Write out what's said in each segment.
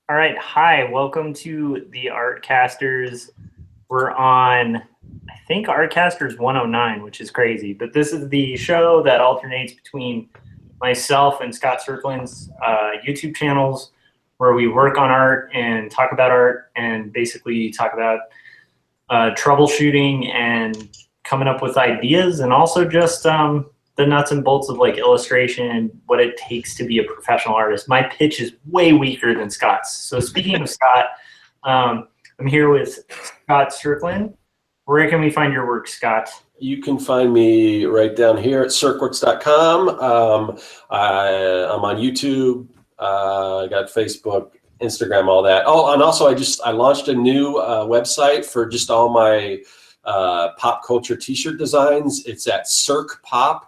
All right. Hi. Welcome to the Artcasters. We're on, I think, Artcasters 109, which is crazy. But this is the show that alternates between myself and Scott Cirkland's YouTube channels, where we work on art and talk about art and basically talk about troubleshooting and coming up with ideas, and also just the nuts and bolts of like illustration and what it takes to be a professional artist. My pitch is way weaker than Scott's. So speaking of Scott, I'm here with Scott Strickland. Where can we find your work, Scott? You can find me right down here at circworks.com. I'm on YouTube. I got Facebook, Instagram, all that. Oh, and also I launched a new website for just all my pop culture T-shirt designs. It's at circpop.com.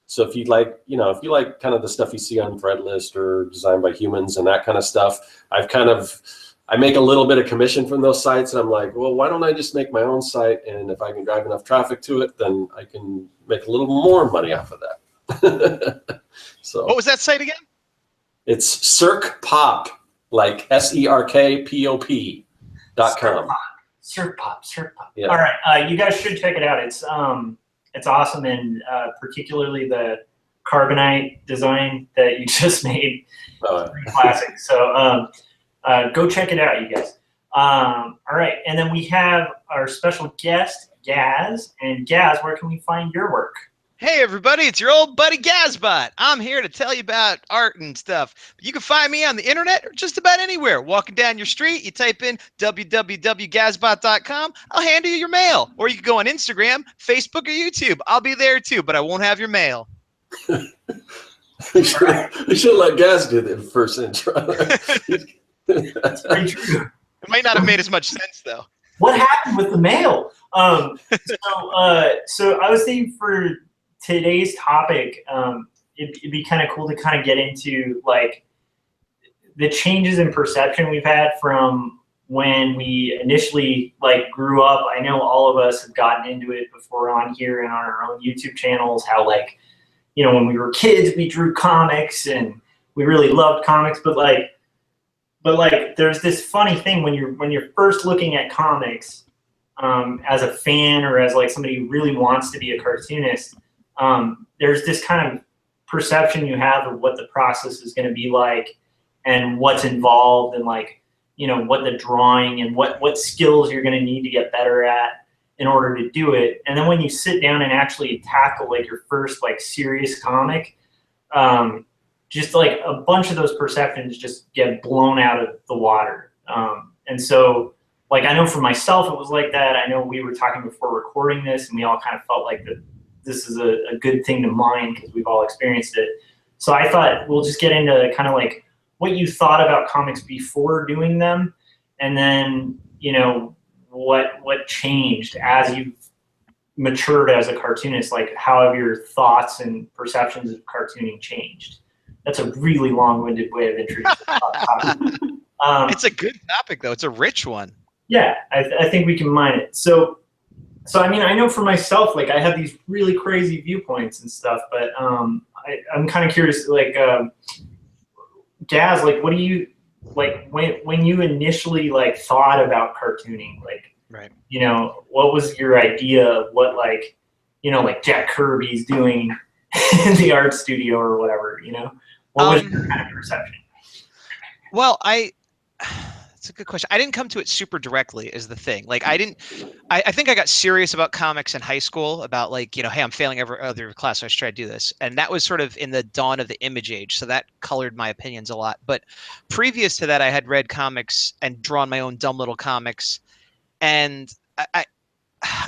So if you like kind of the stuff you see on Threadlist or Designed by Humans and that kind of stuff, I make a little bit of commission from those sites, and I'm like, well, why don't I just make my own site? And if I can drive enough traffic to it, then I can make a little more money off of that. So what was that site again? It's CircPop, like SERKPOP.com. CircPop. Yeah. All right, you guys should check it out. It's awesome, and particularly the carbonite design that you just made. Pretty classic. So go check it out, you guys. All right, and then we have our special guest, Gaz. And Gaz, where can we find your work? Hey everybody, it's your old buddy Gazbot. I'm here to tell you about art and stuff. You can find me on the internet or just about anywhere. Walking down your street, you type in www.gazbot.com, I'll hand you your mail. Or you can go on Instagram, Facebook, or YouTube. I'll be there too, but I won't have your mail. We should let Gaz do the first intro. That's pretty true. It might not have made as much sense though. What happened with the mail? So I was thinking for today's topic, it'd be kind of cool to kind of get into like the changes in perception we've had from when we initially like grew up. I know all of us have gotten into it before on here and on our own YouTube channels, how like, you know, when we were kids, we drew comics and we really loved comics, but there's this funny thing when you're first looking at comics as a fan or as like somebody who really wants to be a cartoonist, there's this kind of perception you have of what the process is going to be like and what's involved and like, you know, what the drawing and what skills you're going to need to get better at in order to do it. And then when you sit down and actually tackle like your first like serious comic, just like a bunch of those perceptions just get blown out of the water. And so like, I know for myself, it was like that. I know we were talking before recording this and we all kind of felt like this is a good thing to mind because we've all experienced it. So I thought we'll just get into kind of like what you thought about comics before doing them. And then, you know, what changed as you've matured as a cartoonist, like how have your thoughts and perceptions of cartooning changed? That's a really long-winded way of introducing the topic. It's a good topic, though. It's a rich one. Yeah, I think we can mine it. So I mean, I know for myself, like I have these really crazy viewpoints and stuff, but I'm kind of curious, like, Gaz, like, what do you like when you initially like thought about cartooning, like, right? You know, what was your idea of what, like, you know, like Jack Kirby's doing in the art studio or whatever, you know? What was your kind of perception? Well, it's a good question. I didn't come to it super directly is the thing. Like I think I got serious about comics in high school about like, you know, hey, I'm failing every other class, so I should try to do this. And that was sort of in the dawn of the Image age. So that colored my opinions a lot. But previous to that, I had read comics and drawn my own dumb little comics. And I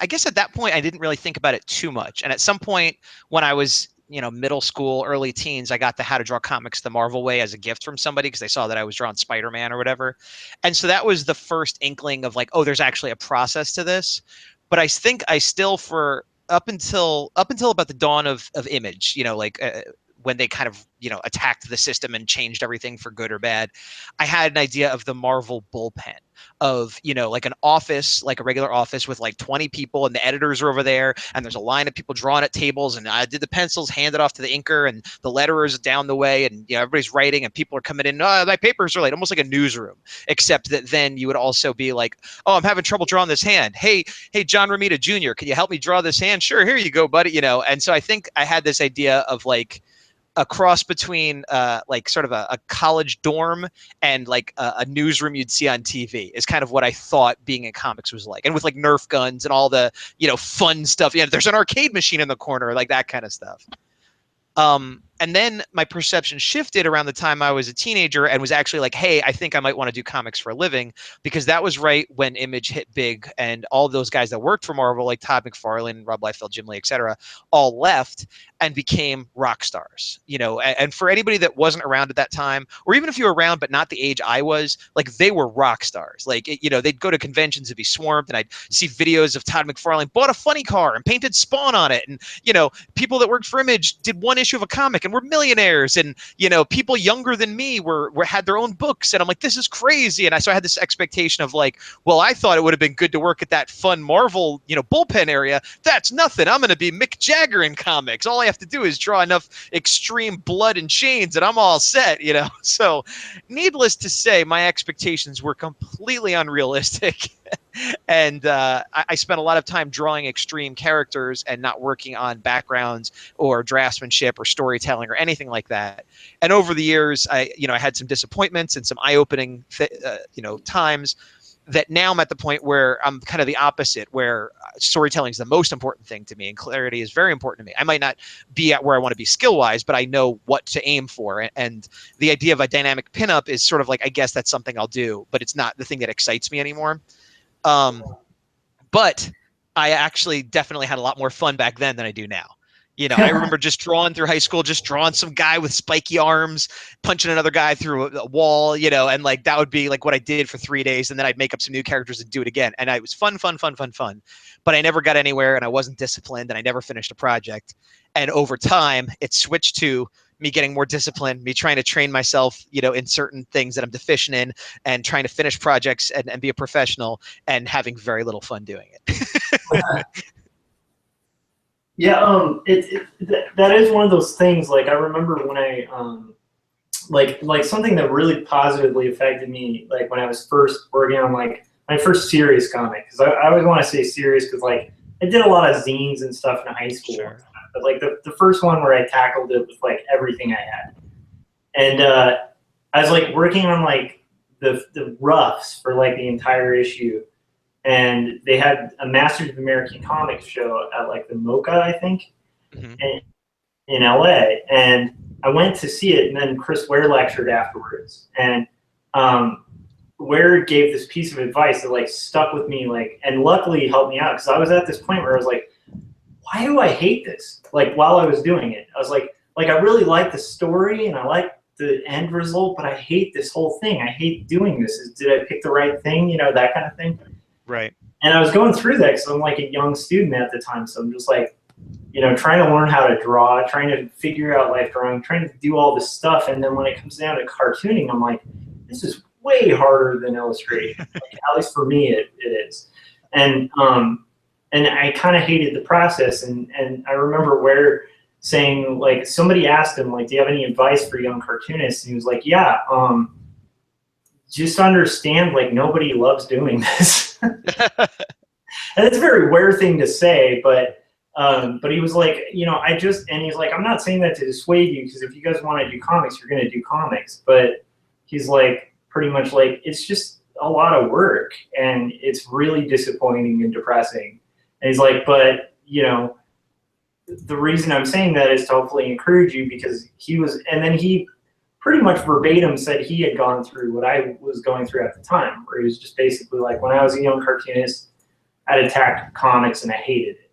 guess at that point, I didn't really think about it too much. And at some point when I was, you know, middle school, early teens, I got the How to Draw Comics the Marvel Way as a gift from somebody because they saw that I was drawing Spider-Man or whatever. And so that was the first inkling of like, oh, there's actually a process to this. But I think I still, for up until about the dawn of Image, you know, like when they kind of, you know, attacked the system and changed everything for good or bad, I had an idea of the Marvel bullpen of, you know, like an office, like a regular office with like 20 people, and the editors are over there, and there's a line of people drawing at tables, and I did the pencils, handed off to the inker, and the letterers down the way, and, you know, everybody's writing, and people are coming in, oh, my papers are late, almost like a newsroom, except that then you would also be like, oh, I'm having trouble drawing this hand. Hey, John Romita Jr., can you help me draw this hand? Sure, here you go, buddy. You know, and so I think I had this idea of like a cross between like sort of a college dorm and like a newsroom you'd see on TV is kind of what I thought being in comics was like. And with like Nerf guns and all the, you know, fun stuff. Yeah, there's an arcade machine in the corner, like that kind of stuff. And then my perception shifted around the time I was a teenager and was actually like, hey, I think I might want to do comics for a living, because that was right when Image hit big and all those guys that worked for Marvel, like Todd McFarlane, Rob Liefeld, Jim Lee, et cetera, all left and became rock stars. You know, and for anybody that wasn't around at that time, or even if you were around but not the age I was, like they were rock stars. Like, you know, they'd go to conventions and be swarmed, and I'd see videos of Todd McFarlane bought a funny car and painted Spawn on it. And, you know, people that worked for Image did one issue of a comic and were millionaires, and, you know, people younger than me were had their own books, and I'm like, this is crazy. And so I had this expectation of like, well, I thought it would have been good to work at that fun Marvel, you know, bullpen area. That's nothing. I'm going to be Mick Jagger in comics. All I have to do is draw enough extreme blood and chains, and I'm all set, you know. So needless to say, my expectations were completely unrealistic. And I spent a lot of time drawing extreme characters and not working on backgrounds or draftsmanship or storytelling or anything like that. And over the years, I had some disappointments and some eye-opening, times that now I'm at the point where I'm kind of the opposite, where storytelling is the most important thing to me and clarity is very important to me. I might not be at where I want to be skill-wise, but I know what to aim for. And the idea of a dynamic pinup is sort of like, I guess that's something I'll do, but it's not the thing that excites me anymore. But I actually definitely had a lot more fun back then than I do now. You know, I remember just drawing through high school, just drawing some guy with spiky arms, punching another guy through a wall, you know, and like that would be like what I did for 3 days. And then I'd make up some new characters and do it again. And it was fun. But I never got anywhere, and I wasn't disciplined, and I never finished a project. And over time, it switched to me getting more disciplined, me trying to train myself, you know, in certain things that I'm deficient in, and trying to finish projects and be a professional, and having very little fun doing it. Yeah, that is one of those things. Like I remember when I like something that really positively affected me, like when I was first working on like my first serious comic, because I always want to say serious because like I did a lot of zines and stuff in high school. Sure. But like the first one where I tackled it with like everything I had, and I was like working on like the roughs for like the entire issue. And they had a Masters of American Comics show at like the MoCA, I think, in LA. And I went to see it, and then Chris Ware lectured afterwards. And Ware gave this piece of advice that like stuck with me, like, and luckily helped me out, because I was at this point where I was like, why do I hate this? Like while I was doing it, I was like I really like the story and I like the end result, but I hate this whole thing. I hate doing this. Did I pick the right thing? You know, that kind of thing. Right. And I was going through that because I'm like a young student at the time. So I'm just like, you know, trying to learn how to draw, trying to figure out life drawing, trying to do all this stuff. And then when it comes down to cartooning, I'm like, this is way harder than illustration. Like, at least for me, it is. And I kind of hated the process. And I remember Ware saying, like, somebody asked him, like, do you have any advice for young cartoonists? And he was like, yeah, just understand, like, nobody loves doing this. And it's a very Ware thing to say, but he was like, you know, and he's like, I'm not saying that to dissuade you, because if you guys want to do comics, you're going to do comics. But he's like, pretty much like, it's just a lot of work, and it's really disappointing and depressing. And he's like, but, you know, the reason I'm saying that is to hopefully encourage you, because and then he pretty much verbatim said he had gone through what I was going through at the time, where he was just basically like, when I was a young cartoonist, I'd attack comics and I hated it.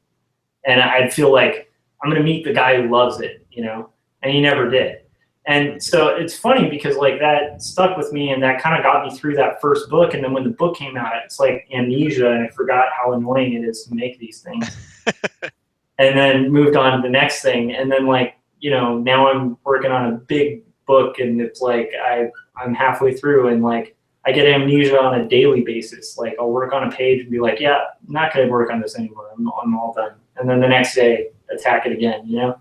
And I'd feel like I'm going to meet the guy who loves it, you know, and he never did. And so it's funny because like that stuck with me, and that kind of got me through that first book. And then when the book came out, it's like amnesia, and I forgot how annoying it is to make these things. And then moved on to the next thing. And then like you know, now I'm working on a big book, and it's like I'm halfway through, and like I get amnesia on a daily basis. Like I'll work on a page and be like, yeah, I'm not going to work on this anymore. I'm all done. And then the next day, attack it again, you know?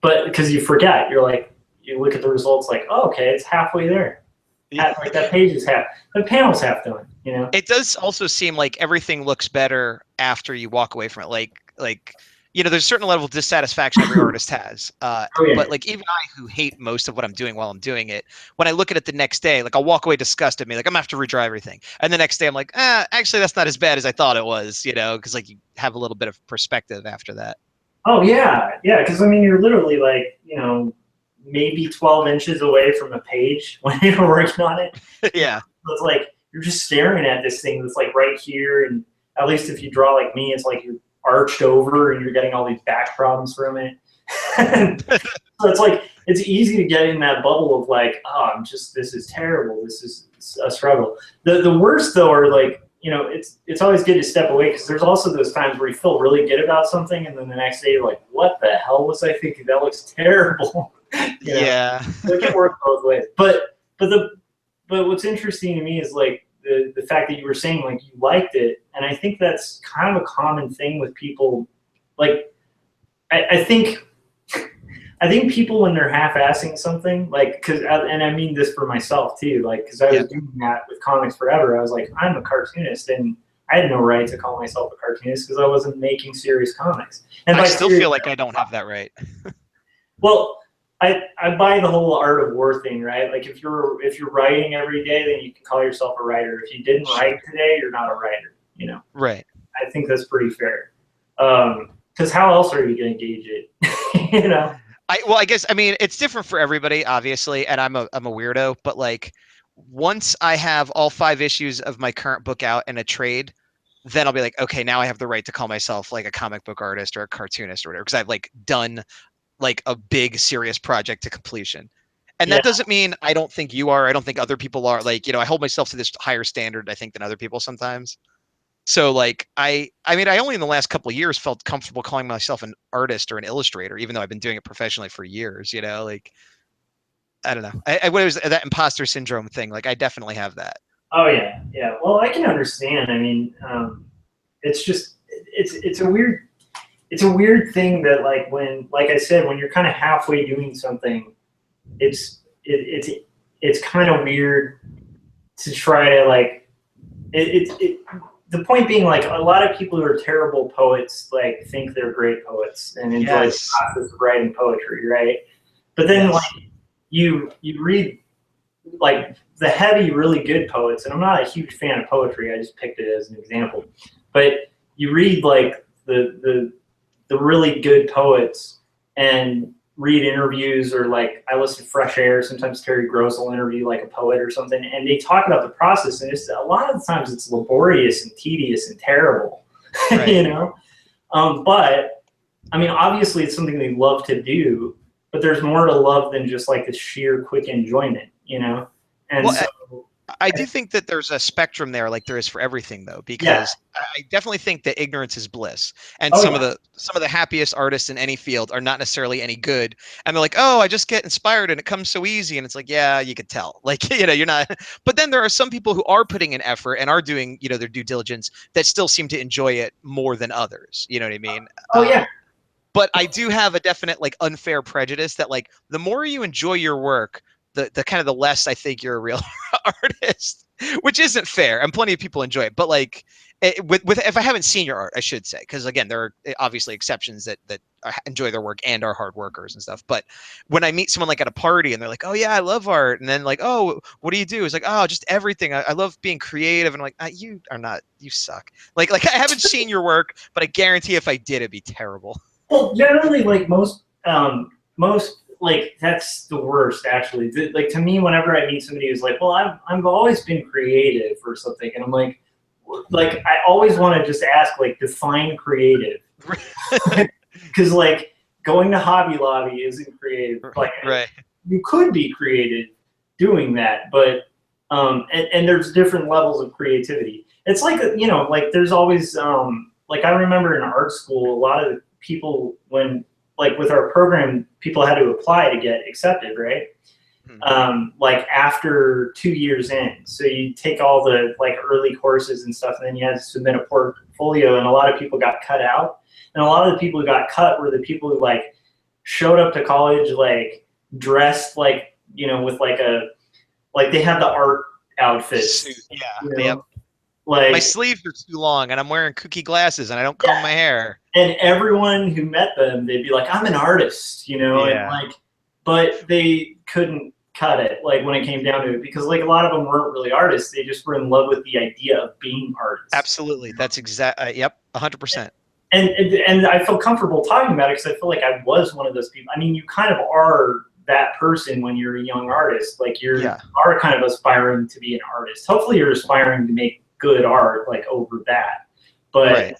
But because you forget, you're like, you look at the results like, oh, okay, it's halfway there. Like that page is the panel's half done, you know? It does also seem like everything looks better after you walk away from it. Like, you know, there's a certain level of dissatisfaction every artist has. Oh, yeah. But like even I, who hate most of what I'm doing while I'm doing it, when I look at it the next day, like I'll walk away disgusted. Me like I'm gonna have to redraw everything, and the next day I'm like, actually that's not as bad as I thought it was. You know, because like you have a little bit of perspective after that. Oh yeah, yeah. Because I mean, you're literally like, you know, maybe 12 inches away from a page when you're working on it. Yeah. So it's like you're just staring at this thing that's like right here, and at least if you draw like me, it's like you're arched over and you're getting all these back problems from it. So it's like it's easy to get in that bubble of like, oh, this is terrible. This is a struggle. The worst though are like, you know, it's always good to step away, because there's also those times where you feel really good about something, and then the next day you're like, what the hell was I thinking? That looks terrible. You know? Yeah. It can work both ways. But what's interesting to me is like the fact that you were saying like you liked it, and I think that's kind of a common thing with people. Like I think people, when they're half-assing something, like, and I mean this for myself too, like, because I was doing that with comics forever. I was like, I'm a cartoonist, and I had no right to call myself a cartoonist because I wasn't making serious comics. And I still feel like I don't have that right. Well, I buy the whole art of war thing, right? Like if you're writing every day, then you can call yourself a writer. If you didn't write today, you're not a writer, you know? Right. I think that's pretty fair. Because how else are you going to gauge it? You know? I guess, I mean, it's different for everybody, obviously, and I'm a weirdo, but like once I have all 5 issues of my current book out in a trade, then I'll be like, okay, now I have the right to call myself like a comic book artist or a cartoonist or whatever, because I've like done like a big serious project to completion. And that doesn't mean I don't think you are, I don't think other people are. Like, you know, I hold myself to this higher standard, I think, than other people sometimes. So like I mean, I only in the last couple of years felt comfortable calling myself an artist or an illustrator, even though I've been doing it professionally for years, you know, like I don't know. What was that imposter syndrome thing? Like I definitely have that. Oh yeah. Yeah. Well, I can understand. I mean, it's just, it's a weird thing that like I said, when you're kind of halfway doing something, it's kind of weird to try to like, the point being, like, a lot of people who are terrible poets like think they're great poets and enjoy the process of writing poetry, right? But then like you read like the heavy, really good poets, and I'm not a huge fan of poetry. I just picked it as an example. But you read like the really good poets and read interviews, or like I listen to Fresh Air. Sometimes Terry Gross will interview like a poet or something, and they talk about the process. And it's a lot of the times it's laborious and tedious and terrible, right. You know. But I mean, obviously, it's something they love to do. But there's more to love than just like the sheer quick enjoyment, you know. And well, so, I do think that there's a spectrum there, like there is for everything, though, because I definitely think that ignorance is bliss, and some of the happiest artists in any field are not necessarily any good, and they're like, oh, I just get inspired and it comes so easy, and it's like, yeah, you could tell, like, you know, you're not. But then there are some people who are putting in effort and are doing, you know, their due diligence that still seem to enjoy it more than others. You know what I mean? Oh yeah. But I do have a definite like unfair prejudice that like the more you enjoy your work, the kind of the less I think you're a real artist, which isn't fair. And plenty of people enjoy it, but like with if I haven't seen your art, I should say, because again, there are obviously exceptions that enjoy their work and are hard workers and stuff. But when I meet someone like at a party and they're like, oh yeah, I love art, and then like, oh, what do you do? It's like, oh, just everything. I love being creative, and I'm like, you are not, you suck. Like I haven't seen your work, but I guarantee if I did, it'd be terrible. Well, generally, like most like that's the worst, actually. Like to me, whenever I meet somebody who's like, well, I've always been creative or something, and I'm like I always want to just ask, like, define creative, because like going to Hobby Lobby isn't creative. Like, right. You could be creative doing that, but and there's different levels of creativity. It's like, you know, like there's always like I remember in art school, a lot of people when like with our program, people had to apply to get accepted, right? Like after 2 years in. So you take all the like early courses and stuff, and then you had to submit a portfolio, and a lot of people got cut out. And a lot of the people who got cut were the people who like showed up to college like dressed like, you know, with like they had the art outfits. Yeah. You know? Yep. Like my sleeves are too long and I'm wearing kooky glasses and I don't comb my hair. And everyone who met them, they'd be like, I'm an artist, you know, and like, but they couldn't cut it like when it came down to it, because like a lot of them weren't really artists. They just were in love with the idea of being artists. Absolutely. That's exact. Yep. 100%. And I feel comfortable talking about it because I feel like I was one of those people. I mean, you kind of are that person when you're a young artist. Like you are kind of aspiring to be an artist. Hopefully you're aspiring to make good art like over that. But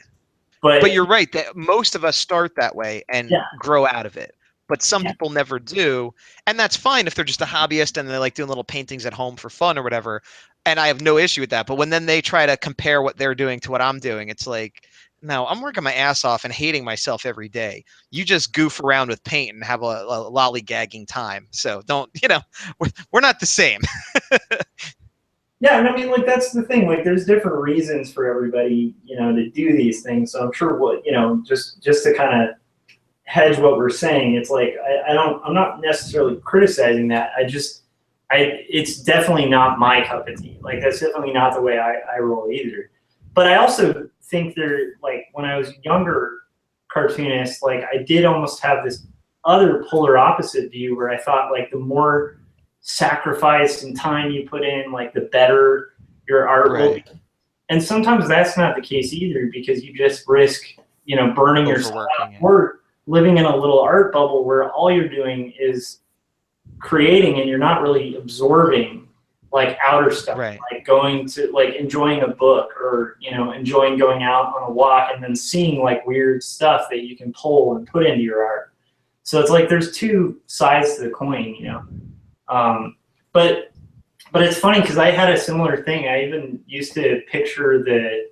but you're right that most of us start that way and grow out of it. But some people never do. And that's fine if they're just a hobbyist and they're like doing little paintings at home for fun or whatever. And I have no issue with that. But when then they try to compare what they're doing to what I'm doing, it's like, no, I'm working my ass off and hating myself every day. You just goof around with paint and have a lollygagging time. So don't, you know, we're not the same. Yeah, and I mean, like, that's the thing. Like, there's different reasons for everybody, you know, to do these things. So I'm sure what, you know, just to kind of hedge what we're saying, it's like, I'm not necessarily criticizing that. It's definitely not my cup of tea. Like, that's definitely not the way I roll either. But I also think like, when I was younger cartoonist, like, I did almost have this other polar opposite view where I thought, like, the more sacrifice and time you put in, like, the better your art will be. And sometimes that's not the case either, because you just risk, you know, burning yourself out, or living in a little art bubble where all you're doing is creating and you're not really absorbing like outer stuff, like going to like enjoying a book, or, you know, enjoying going out on a walk and then seeing like weird stuff that you can pull and put into your art. So it's like there's two sides to the coin, you know. But it's funny because I had a similar thing. I even used to picture the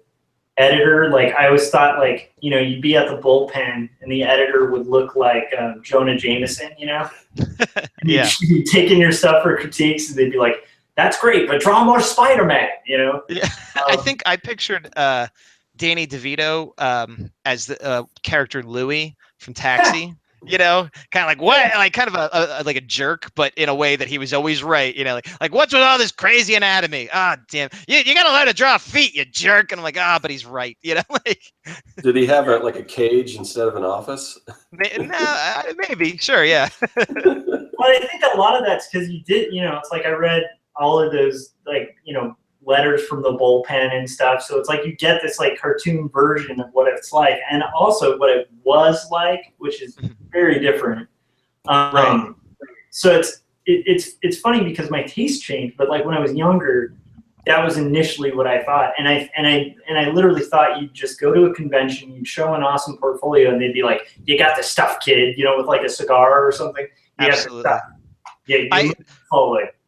editor, like, I always thought, like, you know, you'd be at the bullpen and the editor would look like Jonah Jameson, you know? You'd be taking your stuff for critiques and they'd be like, that's great, but draw more Spider-Man, you know? Yeah. I think I pictured Danny DeVito as the character Louis from Taxi. You know, kind of like what, like kind of like a jerk, but in a way that he was always right. You know, like what's with all this crazy anatomy? Ah, damn, you gotta learn to draw feet, you jerk. And I'm like, but he's right. You know, like. Did he have a cage instead of an office? No, maybe, sure, yeah. Well, I think a lot of that's because you did. You know, it's like I read all of those, like, you know, letters from the bullpen and stuff. So it's like you get this like cartoon version of what it's like, and also what it was like, which is very different. So it's funny because my taste changed, but like when I was younger, that was initially what I thought, and I literally thought you'd just go to a convention, you'd show an awesome portfolio, and they'd be like, "You got the stuff, kid," you know, with like a cigar or something. Absolutely. Yeah,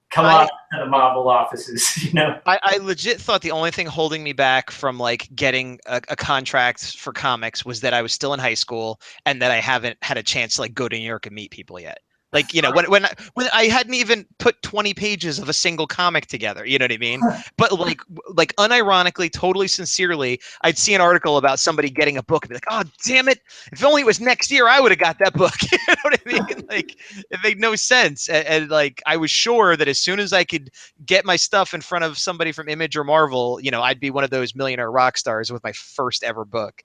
come on to the Marvel offices, you know? I legit thought the only thing holding me back from like getting a contract for comics was that I was still in high school and that I haven't had a chance to like go to New York and meet people yet. Like, you know, when I hadn't even put 20 pages of a single comic together, you know what I mean? But like unironically, totally sincerely, I'd see an article about somebody getting a book and be like, oh, damn it. If only it was next year, I would have got that book. You know what I mean? Like, it made no sense. And like, I was sure that as soon as I could get my stuff in front of somebody from Image or Marvel, you know, I'd be one of those millionaire rock stars with my first ever book.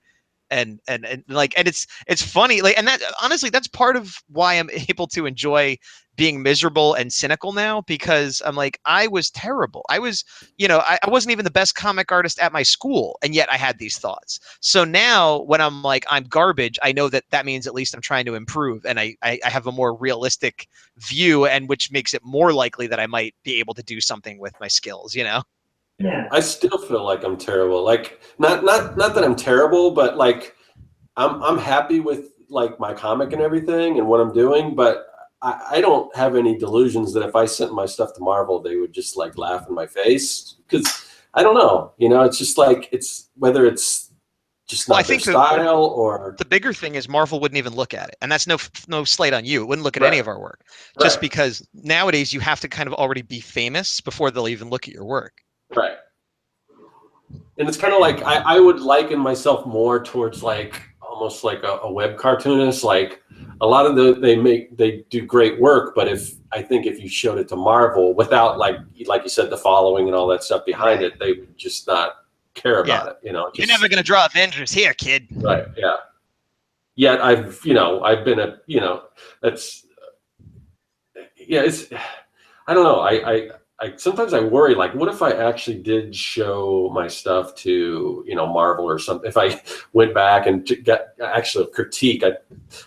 And it's funny, like, and that honestly, that's part of why I'm able to enjoy being miserable and cynical now, because I'm like, I was terrible. I was, you know, I wasn't even the best comic artist at my school, and yet I had these thoughts. So now when I'm like, I'm garbage, I know that means at least I'm trying to improve, and I have a more realistic view, and which makes it more likely that I might be able to do something with my skills, you know? Yeah. I still feel like I'm terrible. Like not that I'm terrible, but like I'm happy with like my comic and everything and what I'm doing, but I don't have any delusions that if I sent my stuff to Marvel, they would just like laugh in my face, because I don't know, you know, it's just like, it's whether it's just Well, I not their think style, or the bigger thing is Marvel wouldn't even look at it, and that's no slight on you. It wouldn't look at Right. any of our work, just Right. because nowadays you have to kind of already be famous before they'll even look at your work. Right. And it's kind of like I would liken myself more towards like almost like a web cartoonist. Like a lot of they do great work, but I think if you showed it to Marvel without like you said, the following and all that stuff behind it, they would just not care about it. You know, You're never gonna draw Avengers here, kid. Right. Yeah. Yet I've been that's it's I don't know. I sometimes I worry, like, what if I actually did show my stuff to, Marvel or something? If I went back and got actual critique, I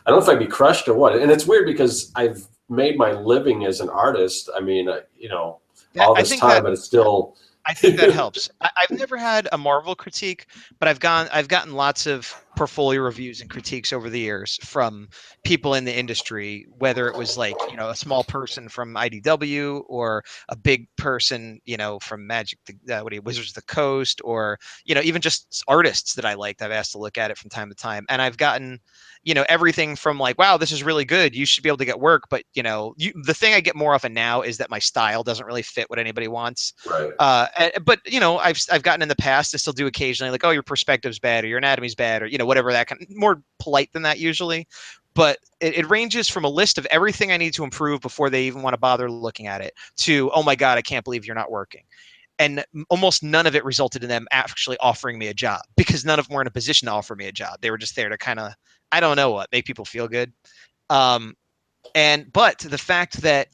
don't know if I'd be crushed or what. And it's weird because I've made my living as an artist. I mean, all this time, but it's still. I think that helps. I've never had a Marvel critique, but I've gotten lots of portfolio reviews and critiques over the years from people in the industry, whether it was like, a small person from IDW or a big person, from Magic, Wizards of the Coast, or, even just artists that I liked. I've asked to look at it from time to time. And I've gotten, everything from like, wow, this is really good, you should be able to get work. But, the thing I get more often now is that my style doesn't really fit what anybody wants. Right. But I've gotten in the past, I still do occasionally, like, oh, your perspective's bad, or your anatomy's bad, or whatever, that kind of, more polite than that usually. But it ranges from a list of everything I need to improve before they even want to bother looking at it to, oh my God, I can't believe you're not working. And almost none of it resulted in them actually offering me a job, because none of them were in a position to offer me a job. They were just there to kind of, I don't know what, make people feel good. But the fact that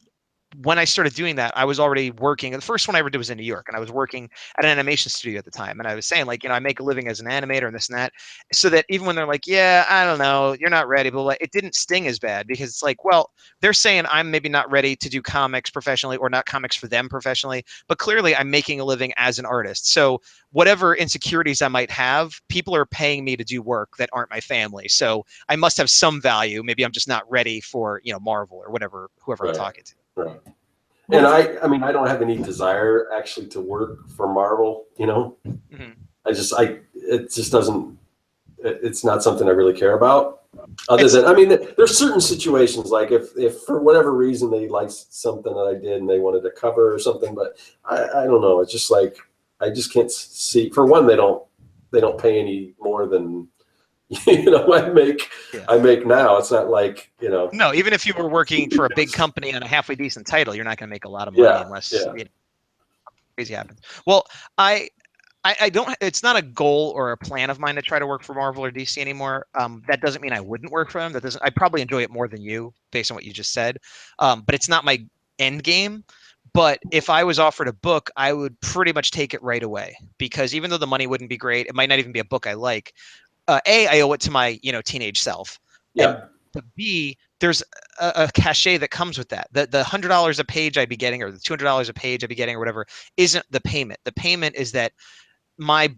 when I started doing that, I was already working. The first one I ever did was in New York, and I was working at an animation studio at the time. And I was saying, like, I make a living as an animator and this and that, so that even when they're like, yeah, I don't know, you're not ready, but like, it didn't sting as bad, because it's like, well, they're saying I'm maybe not ready to do comics professionally, or not comics for them professionally, but clearly I'm making a living as an artist. So whatever insecurities I might have, people are paying me to do work that aren't my family. So I must have some value. Maybe I'm just not ready for, Marvel or whoever Right. I'm talking to. Right. And I mean, I don't have any desire actually to work for Marvel, Mm-hmm. It just doesn't, it's not something I really care about. I mean, there's certain situations, like if for whatever reason they liked something that I did and they wanted to cover or something, but I don't know. It's just like, I just can't see, for one, they don't pay any more than, I make now. It's not like, No, even if you were working for a big company on a halfway decent title, you're not going to make a lot of money unless crazy happens. Well, I don't. It's not a goal or a plan of mine to try to work for Marvel or DC anymore. That doesn't mean I wouldn't work for them. I probably enjoy it more than you, based on what you just said. But it's not my end game. But if I was offered a book, I would pretty much take it right away, because even though the money wouldn't be great, it might not even be a book I like. I owe it to my, teenage self. Yeah. And B, there's a cachet that comes with that. The $100 a page I'd be getting, or the $200 a page I'd be getting, or whatever, isn't the payment. The payment is that my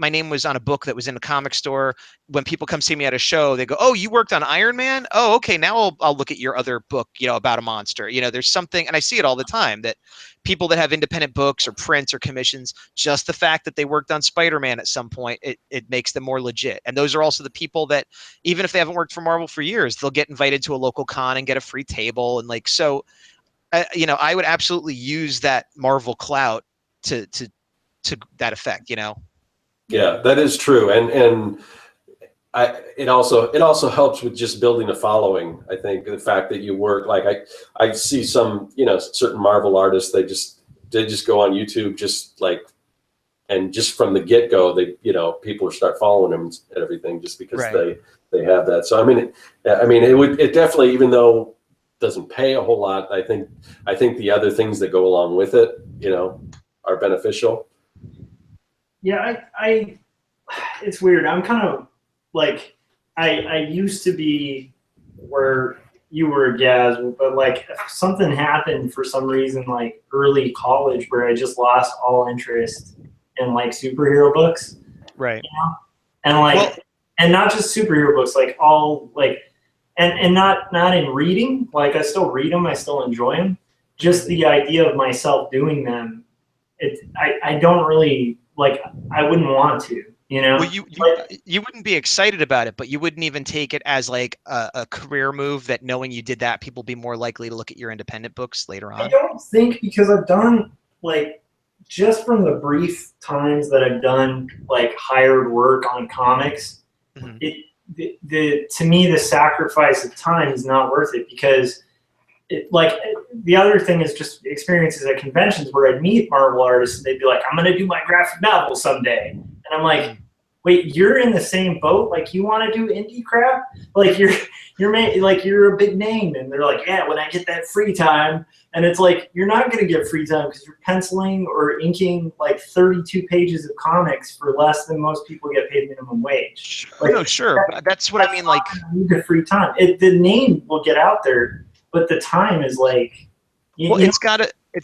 name was on a book that was in a comic store. When people come see me at a show, they go, oh, you worked on Iron Man? Oh, okay. Now I'll look at your other book, about a monster. There's something, and I see it all the time, that people that have independent books or prints or commissions, just the fact that they worked on Spider-Man at some point, it makes them more legit. And those are also the people that, even if they haven't worked for Marvel for years, they'll get invited to a local con and get a free table. And like, so, I would absolutely use that Marvel clout to that effect, Yeah, that is true. And it also helps with just building a following. I think the fact that you work, like I see some, certain Marvel artists, they just go on YouTube, just like, and just from the get-go, they, people start following them and everything, just because they have that. So, it definitely, even though it doesn't pay a whole lot, I think the other things that go along with it, are beneficial. Yeah, it's weird. I'm kind of like, I used to be where you were, Gaz, but like if something happened for some reason, like early college, where I just lost all interest in like superhero books. Right. And like, and not just superhero books, like all like, and not in reading, like I still read them, I still enjoy them. Just the idea of myself doing them, I don't really, like, I wouldn't want to. You know, Well, you wouldn't be excited about it, but you wouldn't even take it as like a career move that knowing you did that, people be more likely to look at your independent books later I on. don't think, because I've done like, just from the brief times that I've done like hired work on comics, Mhm. the to me the sacrifice of time is not worth it, because like the other thing is just experiences at conventions where I'd meet Marvel artists and they'd be like, I'm gonna do my graphic novel someday, and I'm like, wait, you're in the same boat? Like, you want to do indie crap? Like, you're a big name, and they're like, yeah, when I get that free time. And it's like, you're not going to get free time because you're penciling or inking like 32 pages of comics for less than most people get paid minimum wage. Like, No, sure, but that's what I mean. Like, you need the free time. The name will get out there, but the time is like, well, it's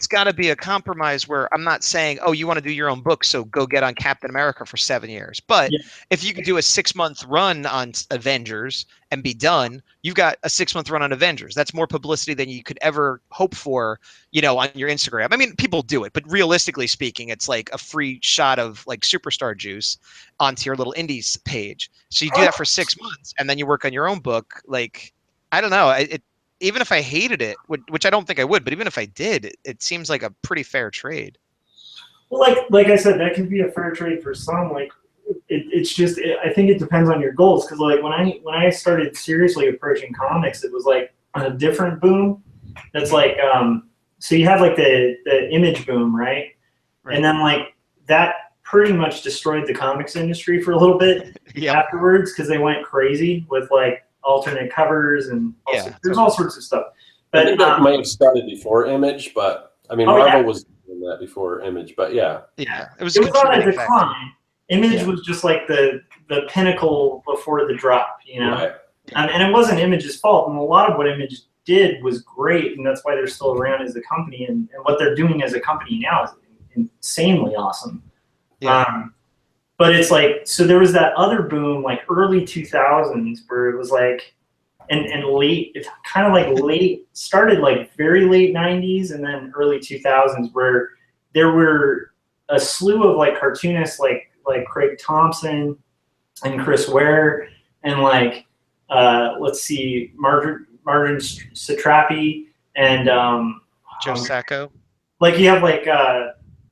gotta be a compromise where I'm not saying, oh, you want to do your own book, so go get on Captain America for 7 years. But yeah. if you could do a 6-month run on Avengers and be done, you've got a 6-month run on Avengers. That's more publicity than you could ever hope for, on your Instagram. I mean, people do it, but realistically speaking, it's like a free shot of like superstar juice onto your little indies page. So you do that for 6 months, and then you work on your own book. Like, I don't know. Even if I hated it, which I don't think I would, but even if I did, it seems like a pretty fair trade. Well, like I said, that can be a fair trade for some. Like, it's just, I think it depends on your goals. Because like when I started seriously approaching comics, it was like a different boom. That's like, so you have like the image boom, right? And then like that pretty much destroyed the comics industry for a little bit afterwards, because they went crazy with like alternate covers and there's all sorts of stuff. But I think that might have started before Image, but I mean, Marvel was doing that before Image, but yeah, it was on a decline. Image was just like the pinnacle before the drop, Right. And it wasn't Image's fault. And a lot of what Image did was great, and that's why they're still around as a company. And what they're doing as a company now is insanely awesome. But it's like, so there was that other boom, like early 2000s, where it was like, and late, it's kind of like late, started like very late 90s and then early 2000s, where there were a slew of like cartoonists like Craig Thompson and Chris Ware and like, let's see, Martin Satrapi and Joe Sacco. Like you have like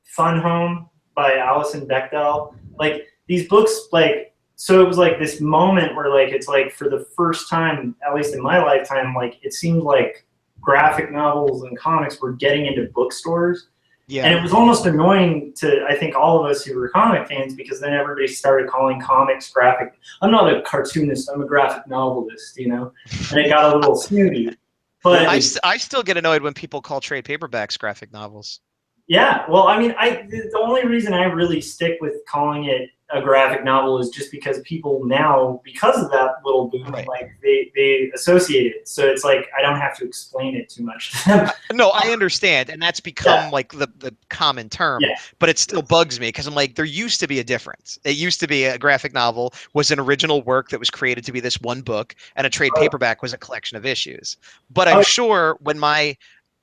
Fun Home by Alison Bechdel. Like these books, like, so it was like this moment where like it's like for the first time, at least in my lifetime, like it seemed like graphic novels and comics were getting into bookstores. And it was almost annoying to, I think, all of us who were comic fans, because then everybody started calling comics graphic. I'm not a cartoonist, I'm a graphic novelist, and it got a little snooty. But I still get annoyed when people call trade paperbacks graphic novels. Yeah, well, I mean, the only reason I really stick with calling it a graphic novel is just because people now, because of that little boom, like they associate it. So it's like I don't have to explain it too much to them. No, I understand, and that's become like the common term. But it still bugs me because I'm like, there used to be a difference. It used to be a graphic novel was an original work that was created to be this one book, and a trade paperback was a collection of issues. But I'm sure when my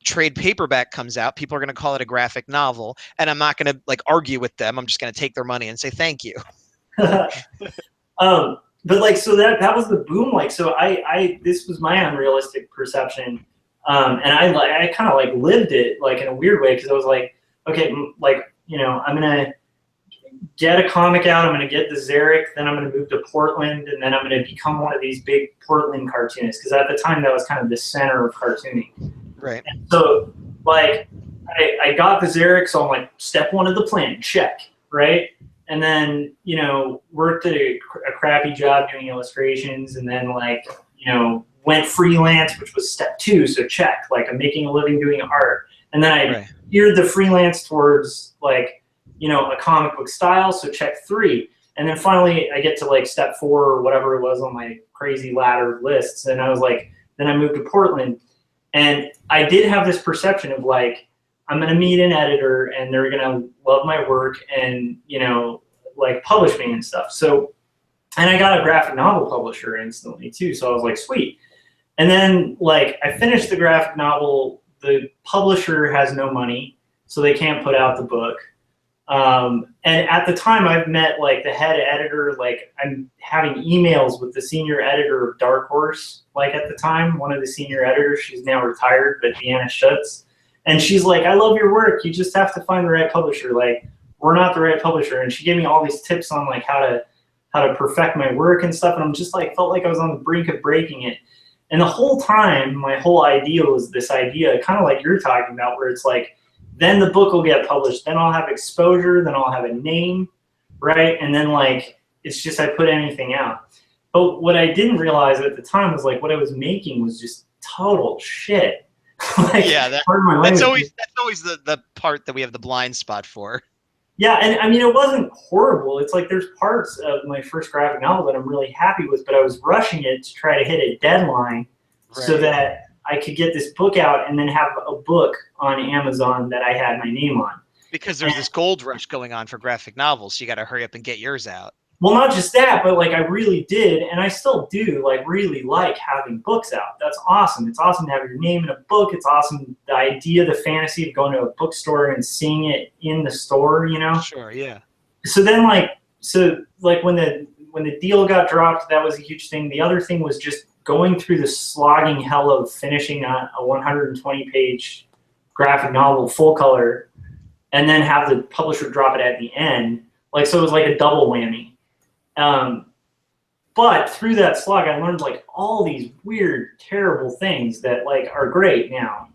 trade paperback comes out, people are going to call it a graphic novel, and I'm not going to like argue with them. I'm just going to take their money and say thank you. But like, so that was the boom. Like, so I this was my unrealistic perception, and I kind of like lived it like in a weird way, because I was like, okay, like, I'm gonna get a comic out, I'm gonna get the Xeric, then I'm gonna move to Portland, and then I'm gonna become one of these big Portland cartoonists, because at the time that was kind of the center of cartooning. Right. And so like I got the Xeric, so I'm like, step one of the plan, check, right? And then, worked at a crappy job doing illustrations, and then like, went freelance, which was step 2, so check, like I'm making a living doing art. And then I geared the freelance towards like, a comic book style, so check 3. And then finally I get to like step 4 or whatever it was on my crazy ladder of lists, and I was like, then I moved to Portland. And I did have this perception of like, I'm going to meet an editor and they're going to love my work and, like publish me and stuff. So, and I got a graphic novel publisher instantly too. So I was like, sweet. And then like I finished the graphic novel, the publisher has no money, so they can't put out the book. And at the time, I've met like the head editor. Like I'm having emails with the senior editor of Dark Horse. Like at the time, one of the senior editors. She's now retired, but Deanna Schutz. And she's like, "I love your work. You just have to find the right publisher. Like we're not the right publisher." And she gave me all these tips on like how to perfect my work and stuff. And I'm just like felt like I was on the brink of breaking it. And the whole time, my whole idea was this idea, kind of like you're talking about, where it's like, then the book will get published, then I'll have exposure, then I'll have a name, right? And then like, it's just I put anything out. But what I didn't realize at the time was like what I was making was just total shit. Like, yeah, that's always the part that we have the blind spot for. Yeah, and I mean, it wasn't horrible. It's like there's parts of my first graphic novel that I'm really happy with, but I was rushing it to try to hit a deadline so that I could get this book out and then have a book on Amazon that I had my name on. Because there's this gold rush going on for graphic novels, so you got to hurry up and get yours out. Well, not just that, but like I really did, and I still do, like really like having books out. That's awesome. It's awesome to have your name in a book. It's awesome, the idea, the fantasy of going to a bookstore and seeing it in the store, you know? Sure, yeah. So then when the deal got dropped, that was a huge thing. The other thing was just going through the slogging hell of finishing a 120-page graphic novel full color and then have the publisher drop it at the end. Like, so it was like a double whammy. But through that slog, I learned like all these weird, terrible things that like are great now.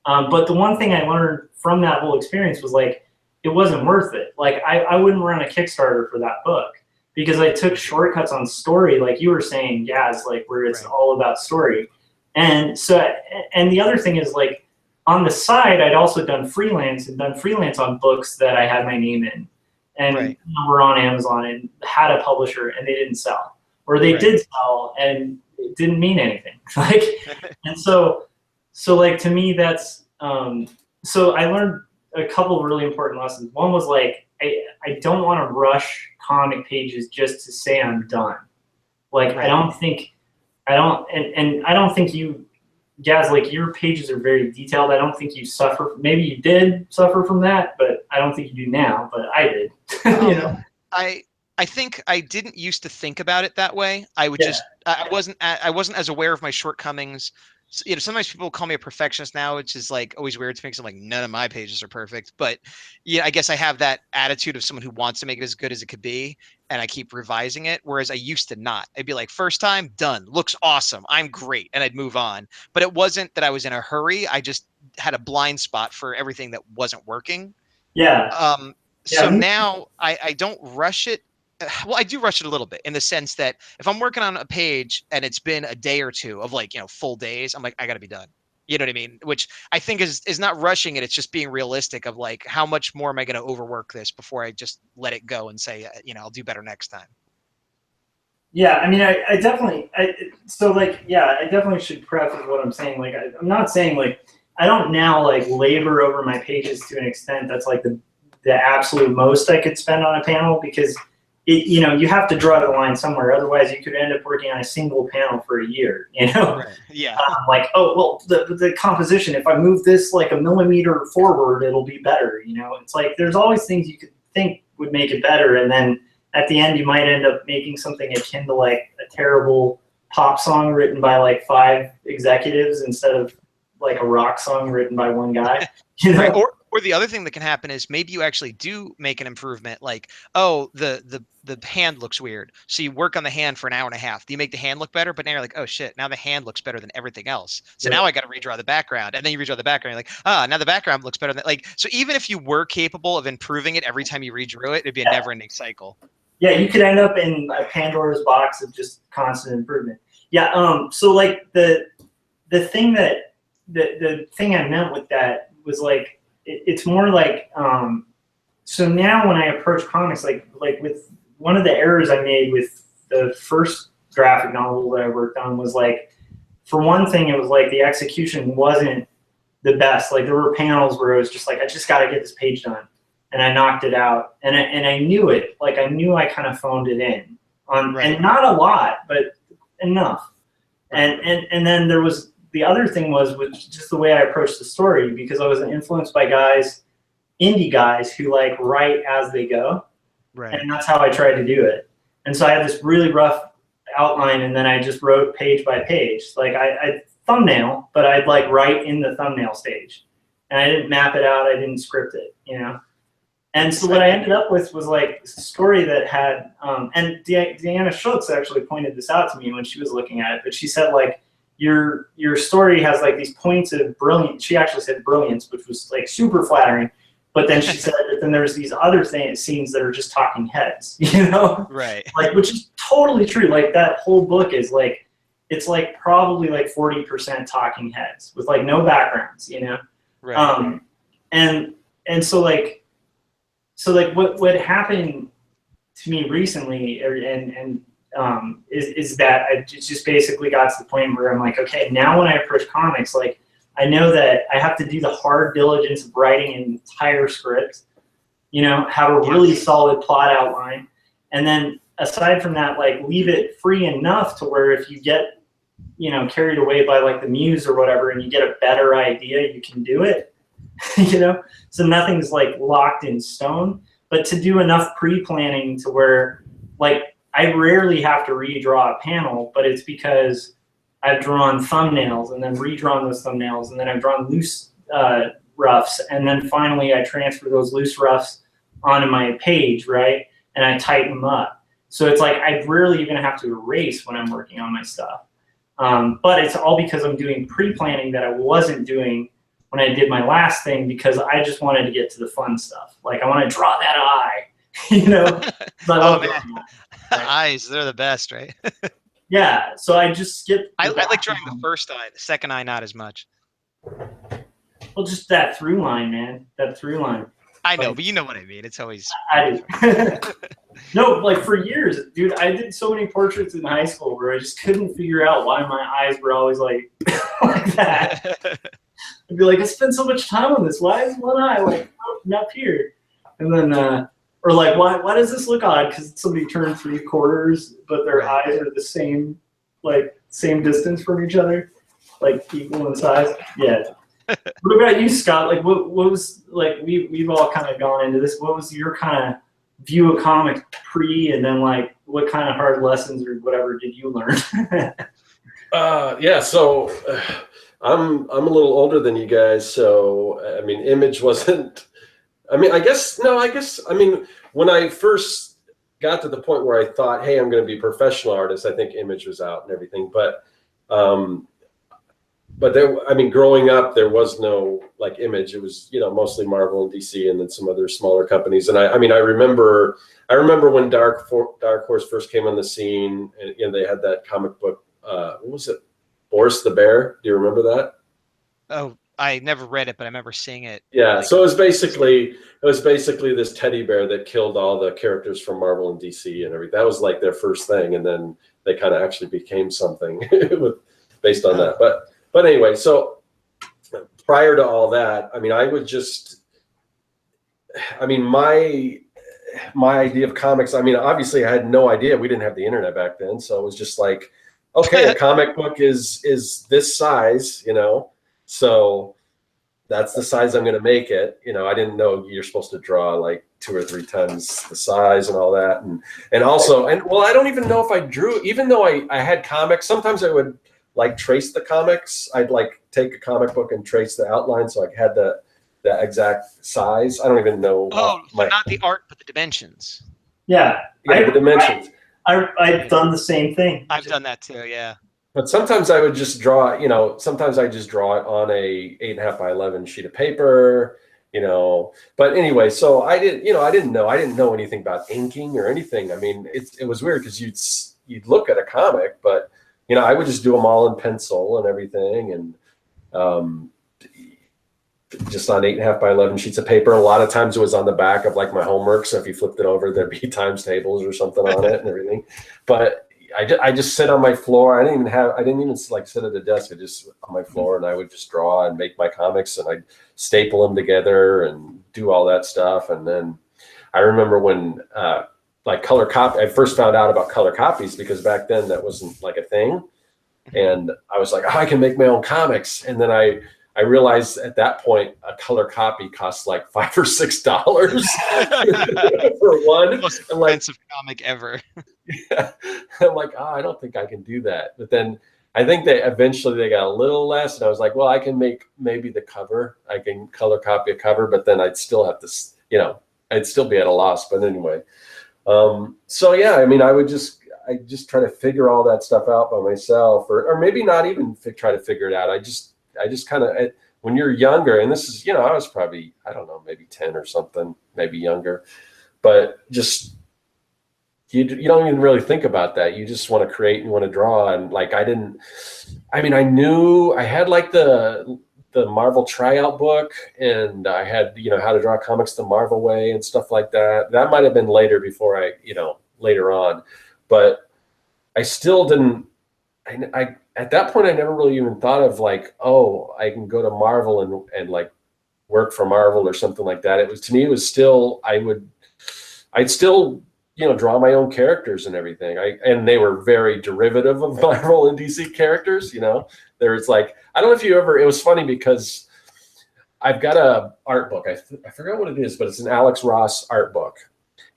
But the one thing I learned from that whole experience was like, it wasn't worth it. Like I wouldn't run a Kickstarter for that book because I took shortcuts on story, like you were saying, Gaz, like where it's all about story. And so, and the other thing is like on the side, I'd also done freelance on books that I had my name in. And were on Amazon and had a publisher and they didn't sell, or they did sell and it didn't mean anything. Like, and so like to me that's so I learned a couple of really important lessons. One was like I don't want to rush comic pages just to say I'm done. Like I don't think you, Gaz, like your pages are very detailed. I don't think you suffer. Maybe you did suffer from that, but I don't think you do now. But I did. You know? I think I didn't used to think about it that way. I would just I wasn't as aware of my shortcomings. So, you know, sometimes people call me a perfectionist now, which is like always weird to me because I'm like, none of my pages are perfect. But yeah, I guess I have that attitude of someone who wants to make it as good as it could be, and I keep revising it. Whereas I used to not. I'd be like, first time, done, looks awesome, I'm great, and I'd move on. But it wasn't that I was in a hurry. I just had a blind spot for everything that wasn't working. Yeah. So now I don't rush it. Well, I do rush it a little bit in the sense that if I'm working on a page and it's been a day or two of like, you know, full days, I'm like, I got to be done. You know what I mean? Which I think is not rushing it. It's just being realistic of like, how much more am I going to overwork this before I just let it go and say, you know, I'll do better next time. Yeah, I mean, I definitely should preface what I'm saying. Like, I'm not saying like, I don't now like labor over my pages to an extent that's like the absolute most I could spend on a panel, because you know, you have to draw the line somewhere. Otherwise, you could end up working on a single panel for a year, you know? Right. Yeah. Like, oh, well, the composition, if I move this like a millimeter forward, it'll be better, you know? It's like there's always things you could think would make it better, and then at the end, you might end up making something akin to like a terrible pop song written by like 5 executives instead of like a rock song written by one guy, you know? Right. Or the other thing that can happen is maybe you actually do make an improvement, like, oh, the hand looks weird. So you work on the hand for an hour and a half. Do you make the hand look better? But now you're like, oh shit, now the hand looks better than everything else. So now I got to redraw the background. And then you redraw the background. You're like, now the background looks better than, like, so even if you were capable of improving it every time you redrew it, it'd be a never ending cycle. Yeah, you could end up in a Pandora's box of just constant improvement. Yeah, so like the thing that, the thing I meant with that was like, it's more like, so now when I approach comics, like with one of the errors I made with the first graphic novel that I worked on was like, for one thing, it was like the execution wasn't the best. Like there were panels where it was just like, I just got to get this page done, and I knocked it out, and I knew it. Like I knew I kind of phoned it in on, and not a lot, but enough. And then there was, the other thing was with just the way I approached the story, because I was influenced by guys indie guys who like write as they go. Right. And that's how I tried to do it. And so I had this really rough outline, and then I just wrote page by page. Like I thumbnail, but I'd like write in the thumbnail stage. And I didn't map it out, I didn't script it, you know? And so what I ended up with was like a story that had, and Deanna Schultz actually pointed this out to me when she was looking at it, but she said like, your story has like these points of brilliance. She actually said brilliance, which was like super flattering. But then she said that then there's these other scenes that are just talking heads, you know? Right. Like, which is totally true. Like that whole book is like, it's like probably like 40% talking heads with like no backgrounds, you know? Right. And so what happened to me recently is that I just basically got to the point where I'm like, okay, now when I approach comics, like, I know that I have to do the hard diligence of writing an entire script, you know, have a really solid plot outline. And then aside from that, like leave it free enough to where if you get, you know, carried away by like the muse or whatever, and you get a better idea, you can do it, you know? So nothing's like locked in stone, but to do enough pre-planning to where like I rarely have to redraw a panel, but it's because I've drawn thumbnails and then redrawn those thumbnails, and then I've drawn loose roughs, and then finally I transfer those loose roughs onto my page, right? And I tighten them up. So it's like I rarely even have to erase when I'm working on my stuff. But it's all because I'm doing pre-planning that I wasn't doing when I did my last thing, because I just wanted to get to the fun stuff. Like I want to draw that eye, you know? Oh man, right? Eyes, they're the best, right? Yeah, so I just skipped. I like drawing the first eye, the second eye not as much. Well, just that through line, man. That through line. I know, but you know what I mean. It's always. I do. No, like for years, dude, I did so many portraits in high school where I just couldn't figure out why my eyes were always like like that. I'd be like, I spent so much time on this. Why is one eye like up here? And then, or like, why does this look odd? Because somebody turned 3/4, but their eyes are the same, like same distance from each other, like equal in size. Yeah. What about you, Scott? Like, what was like? We've all kind of gone into this. What was your kind of view of comics pre, and then like, what kind of hard lessons or whatever did you learn? Yeah. So. I'm a little older than you guys, so I mean, Image wasn't. I mean, I mean, when I first got to the point where I thought, hey, I'm going to be a professional artist, I think Image was out and everything. But there, I mean, growing up, there was no like Image. It was, you know, mostly Marvel and DC, and then some other smaller companies. And I mean, I remember when Dark Horse first came on the scene, and you know, they had that comic book. What was it? Boris the Bear. Do you remember that? Oh, I never read it, but I remember seeing it. Yeah. Like, so it was basically this teddy bear that killed all the characters from Marvel and DC and everything. That was like their first thing, and then they kind of actually became something based on that. But anyway, so prior to all that, I mean, my idea of comics. I mean, obviously, I had no idea. We didn't have the internet back then, so it was just like, okay, a comic book is this size, you know, so that's the size I'm going to make it. You know, I didn't know you're supposed to draw like 2 or 3 times the size and all that. And also, well, I don't even know if I drew, even though I had comics, sometimes I would like trace the comics. I'd like take a comic book and trace the outline. So I had the exact size. I don't even know. Oh, not the art, but the dimensions. Yeah. The dimensions. I've done the same thing. I've done that too, yeah. But sometimes I would just draw, you know, sometimes I just draw it on a 8.5 by 11 sheet of paper, you know. But anyway, so I didn't know anything about inking or anything. I mean, it was weird because you'd look at a comic, but you know, I would just do them all in pencil and everything, and just on 8.5 by 11 sheets of paper. A lot of times it was on the back of like my homework. So if you flipped it over, there'd be times tables or something on it and everything. But I just sit on my floor. I didn't even like sit at a desk. I just on my floor, and I would just draw and make my comics, and I'd staple them together and do all that stuff. And then I remember when like color copy, I first found out about color copies because back then that wasn't like a thing. And I was like, oh, I can make my own comics. And then I I realized at that point a color copy costs like $5 or $6 for one. The most I'm like, expensive comic ever. yeah. I'm like, oh, I don't think I can do that. But then I think they eventually got a little less, and I was like, well, I can make maybe the cover. I can color copy a cover, but then I'd still have to, I'd still be at a loss. But anyway, so yeah, I mean, I just try to figure all that stuff out by myself, or maybe not even try to figure it out. I just kind of, when you're younger, and this is, I was probably, I don't know, maybe 10 or something, maybe younger, but just, you don't even really think about that. You just want to create and want to draw. And like, I knew I had like the Marvel tryout book, and I had, how to draw comics the Marvel way and stuff like that. That might've been later before later on, but I still didn't, I at that point, I never really even thought of like, oh, I can go to Marvel and like work for Marvel or something like that. To me, it was still, I'd still, draw my own characters and everything. And they were very derivative of Marvel and DC characters. There's like, I don't know if it was funny because I've got a art book. I forgot what it is, but it's an Alex Ross art book,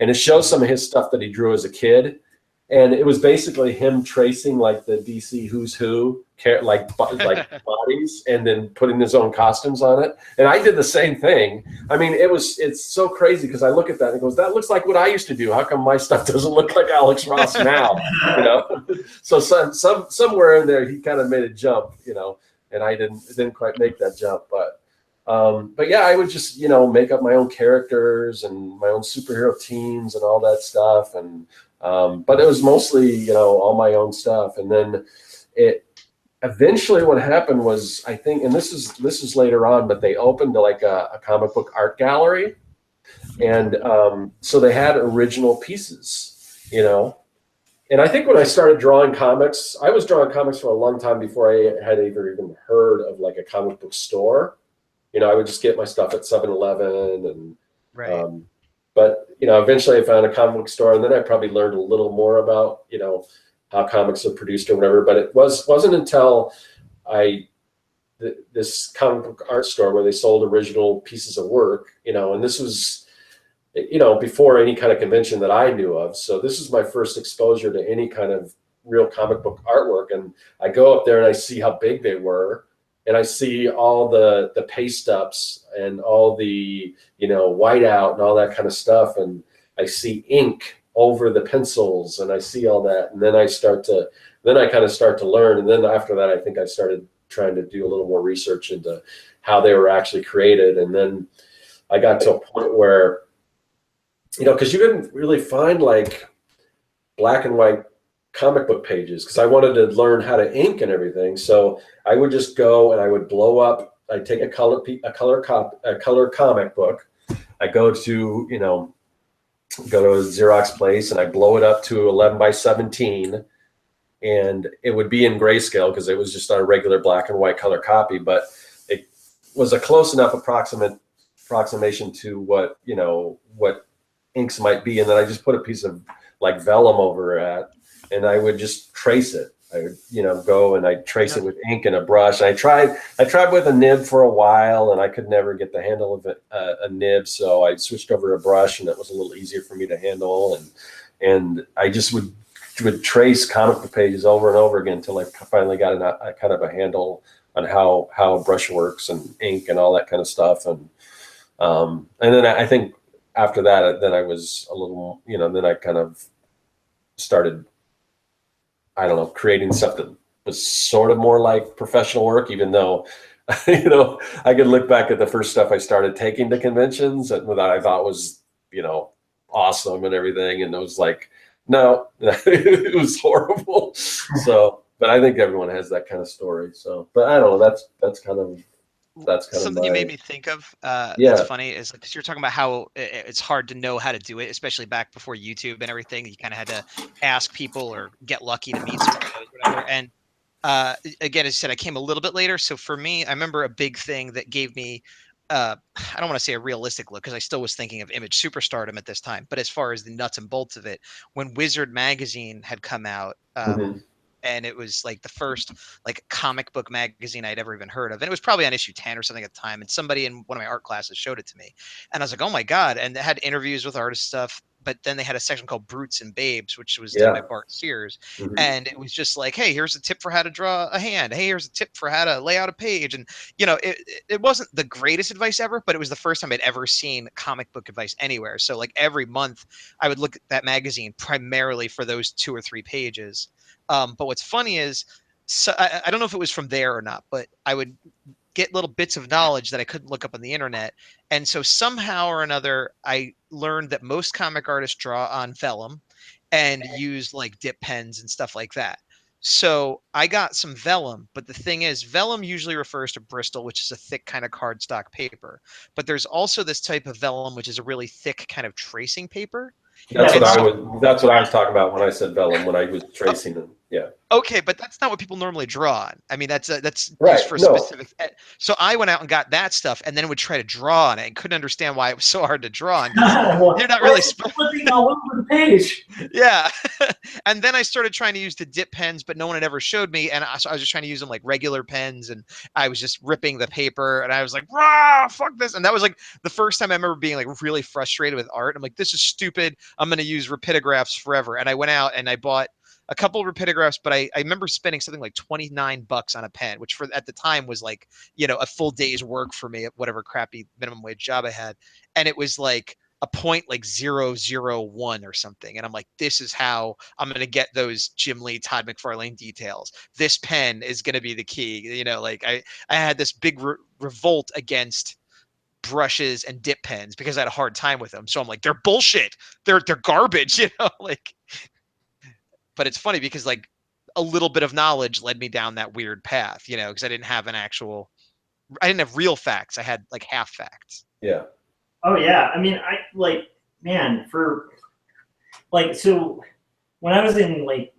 and it shows some of his stuff that he drew as a kid. And it was basically him tracing like the DC who's who, like bodies, and then putting his own costumes on it. And I did the same thing. I mean, it's so crazy because I look at that and it goes, that looks like what I used to do. How come my stuff doesn't look like Alex Ross now? So somewhere in there he kind of made a jump, and I didn't quite make that jump, but yeah, I would just make up my own characters and my own superhero teams and all that stuff, and but it was mostly, all my own stuff. And then eventually what happened was, I think, and this is later on, but they opened like a comic book art gallery. And so they had original pieces, and I think when I started drawing comics, I was drawing comics for a long time before I had ever even heard of like a comic book store. I would just get my stuff at 7-Eleven and, right. But eventually I found a comic book store, and then I probably learned a little more about how comics are produced or whatever. But it wasn't until this comic book art store where they sold original pieces of work, and this was before any kind of convention that I knew of. So this is my first exposure to any kind of real comic book artwork, and I go up there and I see how big they were. And I see all the paste ups and all the, whiteout and all that kind of stuff. And I see ink over the pencils, and I see all that. And then I kind of start to learn. And then after that, I think I started trying to do a little more research into how they were actually created. And then I got to a point where, because you couldn't really find like black and white comic book pages, because I wanted to learn how to ink and everything. So I would just go and I would blow up. I'd take a color comic book. I go to a Xerox place, and I blow it up to 11 by 17, and it would be in grayscale because it was just a regular black and white color copy. But it was a close enough approximation to what what inks might be, and then I just put a piece of like vellum over it. And I would just trace it. I would, go and I'd trace it with ink and a brush. I tried with a nib for a while, and I could never get the handle of a nib. So I switched over to a brush, and it was a little easier for me to handle. And I just would trace comic book pages over and over again until I finally got a kind of a handle on how a brush works and ink and all that kind of stuff. And then I think after that, then I was a little, then I kind of started, I don't know, creating stuff that was sort of more like professional work, even though, I could look back at the first stuff I started taking to conventions that I thought was, awesome and everything. And it was like, no, it was horrible. So, but I think everyone has that kind of story. So, but I don't know, that's kind of something you made me think of. Yeah. That's funny is because you're talking about how it's hard to know how to do it, especially back before YouTube and everything. You kind of had to ask people or get lucky to meet someone or whatever. And again, as you said, I came a little bit later. So for me, I remember a big thing that gave me, I don't want to say a realistic look, because I still was thinking of image superstardom at this time. But as far as the nuts and bolts of it, when Wizard magazine had come out, and it was like the first like comic book magazine I'd ever even heard of, and it was probably on issue 10 or something at the time. And somebody in one of my art classes showed it to me, and I was like, oh my god! And it had interviews with artist stuff. But then they had a section called Brutes and Babes, which was done by Bart Sears. Mhm. And it was just like, hey, here's a tip for how to draw a hand. Hey, here's a tip for how to lay out a page. And, you know, it wasn't the greatest advice ever, but it was the first time I'd ever seen comic book advice anywhere. So like every month I would look at that magazine primarily for those 2 or 3 pages. But what's funny is, so I don't know if it was from there or not, but I would get little bits of knowledge that I couldn't look up on the internet. And so somehow or another, I learned that most comic artists draw on vellum and use like dip pens and stuff like that. So I got some vellum, but the thing is, vellum usually refers to Bristol, which is a thick kind of cardstock paper. But there's also this type of vellum, which is a really thick kind of tracing paper. That's what I was talking about when I said vellum, when I was tracing them. Yeah. Okay, but that's not what people normally draw on. I mean, that's Right, used for no. specific. So I went out and got that stuff, and then would try to draw on it, and couldn't understand why it was so hard to draw on. Well, They're not really flipping all over the page. Yeah. And then I started trying to use the dip pens, but no one had ever showed me. And so I was just trying to use them like regular pens, and I was just ripping the paper, and I was like, rah, fuck this. And that was like the first time I remember being like really frustrated with art. I'm like, this is stupid. I'm going to use rapidographs forever. And I went out and I bought a couple of rapidographs, but I remember spending something like $29 on a pen, which for at the time was like, you know, a full day's work for me at whatever crappy minimum wage job I had. And it was like a point like 0.001 or something. And I'm like, this is how I'm going to get those Jim Lee, Todd McFarlane details. This pen is going to be the key. You know, like I had this big revolt against brushes and dip pens because I had a hard time with them. So I'm like, they're bullshit. They're garbage, you know, like. But it's funny because like a little bit of knowledge led me down that weird path, you know, because I didn't have real facts. I had like half facts. Yeah. Oh yeah. I mean, I like, man, for like, so when I was in like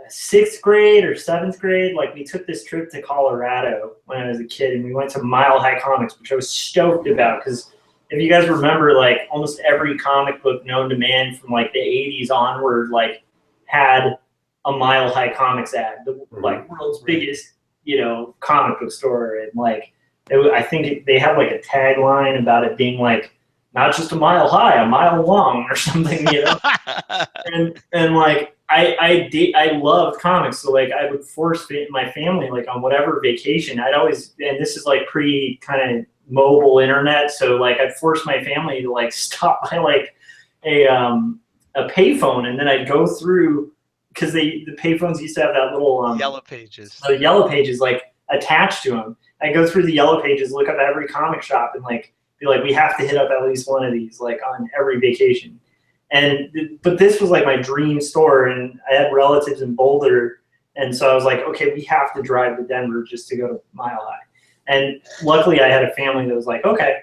6th grade or 7th grade, like we took this trip to Colorado when I was a kid, and we went to Mile High Comics, which I was stoked about because if you guys remember, like almost every comic book known to man from like the 80s onward, like had a Mile High Comics ad, the like world's biggest, you know, comic book store, and like I think they had like a tagline about it being like not just a mile high, a mile long or something, you know. and like I loved comics, so like I would force my family like on whatever vacation. I'd always, and this is like pre kind of mobile internet, so like I'd force my family to like stop by like a payphone, and then I'd go through, because the payphones used to have that little yellow pages. The yellow pages like attached to them. I go through the yellow pages, look up every comic shop, and like be like, we have to hit up at least one of these like on every vacation. But this was like my dream store, and I had relatives in Boulder, and so I was like, okay, we have to drive to Denver just to go to Mile High. And luckily, I had a family that was like, okay,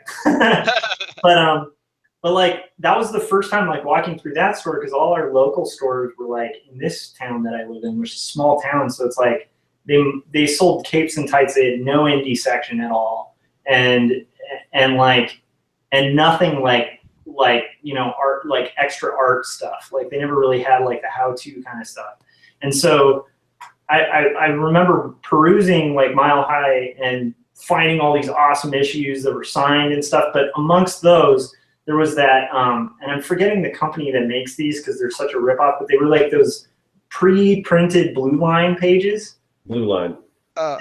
But like that was the first time like walking through that store, because all our local stores were like in this town that I live in, which is a small town. So it's like they sold capes and tights. They had no indie section at all, and nothing like you know, art, like extra art stuff. Like they never really had like the how-to kind of stuff. And so I remember perusing like Mile High and finding all these awesome issues that were signed and stuff. But amongst those, there was that, and I'm forgetting the company that makes these because they're such a ripoff, but they were like those pre-printed Blue Line pages. Blue Line. I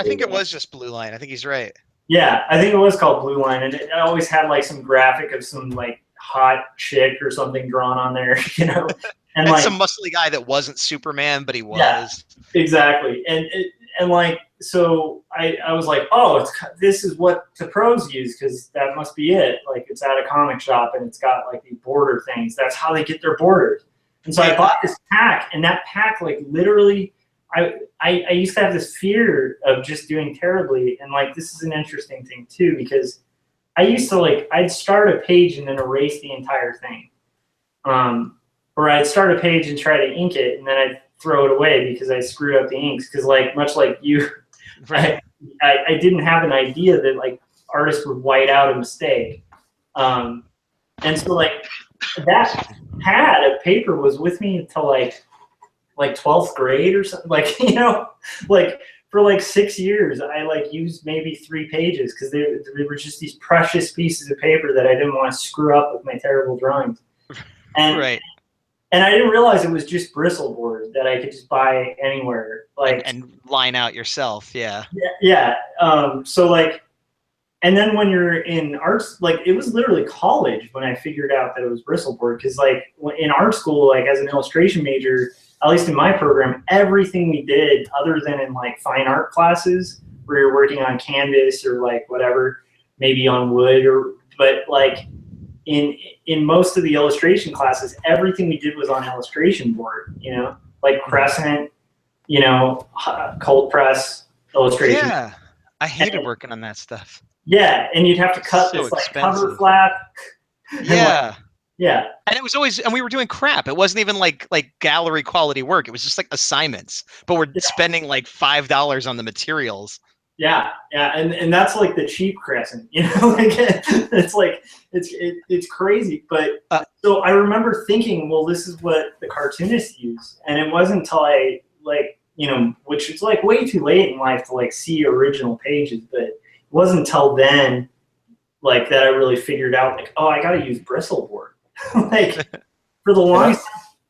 think it was just Blue Line. I think he's right. Yeah, I think it was called Blue Line, and it always had like some graphic of some like hot chick or something drawn on there, you know, and like some muscly guy that wasn't Superman, but he was. Yeah, exactly, and like so I was like, oh, this is what the pros use, because that must be it. Like it's at a comic shop and it's got like the border things. That's how they get their borders. And so I bought this pack, and that pack like literally. I used to have this fear of just doing terribly, and like this is an interesting thing too, because I used to like I'd start a page and then erase the entire thing, or I'd start a page and try to ink it and then I'd throw it away because I screwed up the inks, because like much like you, right. I didn't have an idea that like artists would white out a mistake, and so like that pad of paper was with me until like like 12th grade or something. Like, you know, like for like 6 years, I like used maybe 3 pages because they were just these precious pieces of paper that I didn't want to screw up with my terrible drawings. And Right. and I didn't realize it was just bristle board that I could just buy anywhere. Like, And line out yourself. Yeah. yeah. So like, and then when you're in arts, like it was literally college when I figured out that it was bristle board. Cause like in art school, like as an illustration major, at least in my program, everything we did other than in like fine art classes where you're working on canvas or like whatever, maybe on wood but like in most of the illustration classes, everything we did was on illustration board, you know, like Crescent, you know, cold press illustration. Yeah. I hated working on that stuff. Yeah, and you'd have to cut So this like expensive. cover flap. Yeah. Yeah. And it was always, and we were doing crap. It wasn't even like gallery quality work. It was just like assignments, but we're spending like $5 on the materials. Yeah, and that's like the cheap Crescent, you know, like it's like it's crazy. But so I remember thinking, well, this is what the cartoonists use, and it wasn't until I like, you know, which is like way too late in life to like see original pages, but it wasn't until then like that I really figured out like, oh, I got to use bristle board. Like for the longest.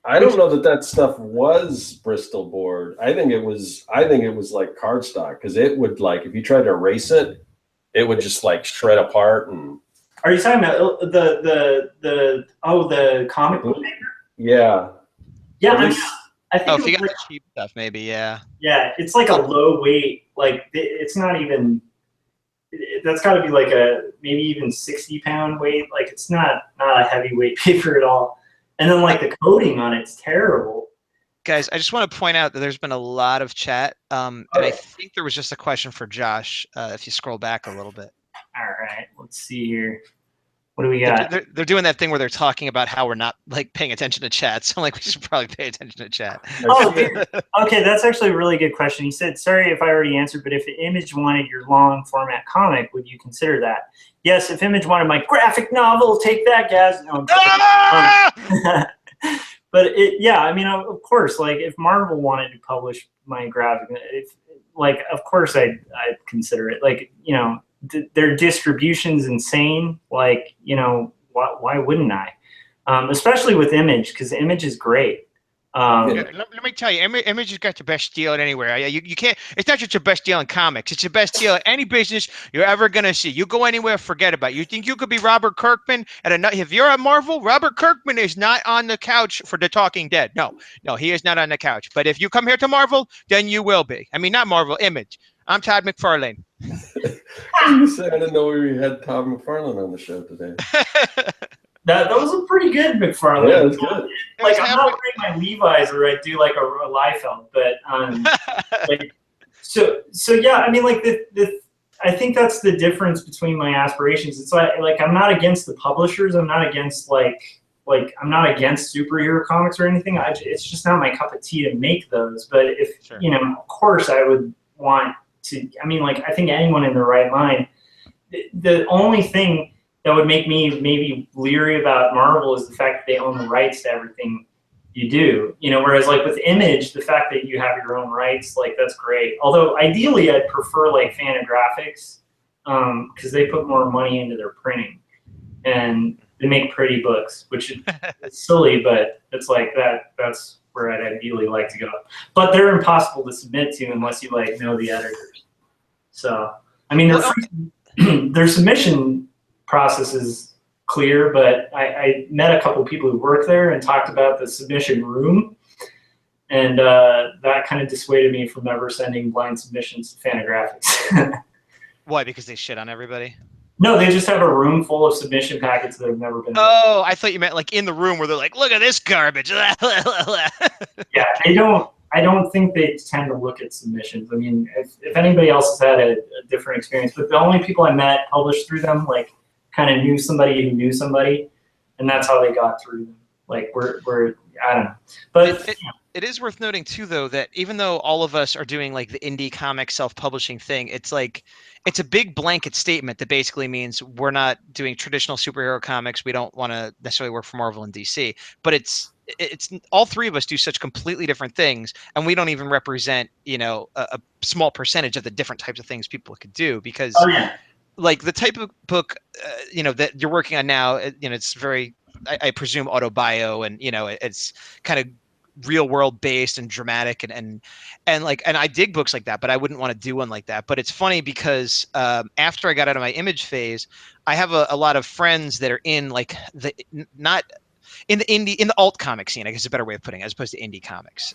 I don't know that stuff was Bristol board. I think it was like cardstock because it would like if you tried to erase it, it would just like shred apart. And are you talking about the comic book paper? Yeah. Yeah, I think if you got the cheap stuff, maybe, yeah. Yeah, it's like a low weight. Like it's not even. That's got to be like a maybe even 60-pound weight. Like it's not a heavyweight paper at all. And then like the coating on it's terrible. Guys, I just want to point out that there's been a lot of chat. And I think there was just a question for Josh, if you scroll back a little bit. All right, let's see here. What do we got? They're doing that thing where they're talking about how we're not like paying attention to chat. So I'm like, we should probably pay attention to chat. Oh, okay, that's actually a really good question. He said, sorry if I already answered, but if Image wanted your long format comic, would you consider that? Yes, if Image wanted my graphic novel, take that, guys. No, but yeah, I mean, of course, like if Marvel wanted to publish my graphic, like of course I'd consider it. Like, you know, their distribution's insane. Like, you know, why wouldn't I? Especially with Image, because Image is great. Let me tell you, Image has got the best deal anywhere. You can't. It's not just your best deal in comics. It's your best deal in any business you're ever gonna see. You go anywhere, forget about it. You think you could be Robert Kirkman if you're at Marvel? Robert Kirkman is not on the couch for The Talking Dead. No, he is not on the couch. But if you come here to Marvel, then you will be. I mean, not Marvel, Image. I'm Todd McFarlane. You said I didn't know we had Todd McFarlane on the show today. That was a pretty good McFarlane. Yeah, it was good. Like I'm not wearing my Levi's or I do like a Liefeld, but like so yeah. I mean, like I think that's the difference between my aspirations. It's like I'm not against the publishers. I'm not against like I'm not against superhero comics or anything. It's just not my cup of tea to make those. But if you know, of course, I would want to. I mean, like I think anyone in their right mind. The only thing that would make me maybe leery about Marvel is the fact that they own the rights to everything you do. You know, whereas like with Image, the fact that you have your own rights, like that's great. Although ideally, I'd prefer like Fantagraphics because they put more money into their printing and they make pretty books, which is silly, but it's like that's where I'd ideally like to go. But they're impossible to submit to unless you like know the editors. So I mean, their submission process is clear, but I met a couple of people who work there and talked about the submission room, and that kind of dissuaded me from ever sending blind submissions to Fantagraphics. Why? Because they shit on everybody? No, they just have a room full of submission packets that have never been. Oh, I thought you meant like in the room where they're like, look at this garbage. Yeah, they don't. I don't think they tend to look at submissions. I mean, if anybody else has had a different experience, but the only people I met published through them, like, kind of knew somebody who knew somebody, and that's how they got through them. Like, we're I don't know. But it is worth noting too, though, that even though all of us are doing like the indie comic self-publishing thing, it's like it's a big blanket statement that basically means we're not doing traditional superhero comics. We don't want to necessarily work for Marvel and DC, but it's it's all three of us do such completely different things, and we don't even represent, you know, a small percentage of the different types of things people could do, because Oh yeah. like the type of book, you know, that you're working on now, you know, it's very, I presume, autobio, and you know, it's kind of real world based and dramatic, and like, and I dig books like that, but I wouldn't want to do one like that. But it's funny because after I got out of my image phase, I have a lot of friends that are in like the not in the alt comic scene, I guess is a better way of putting it, as opposed to indie comics,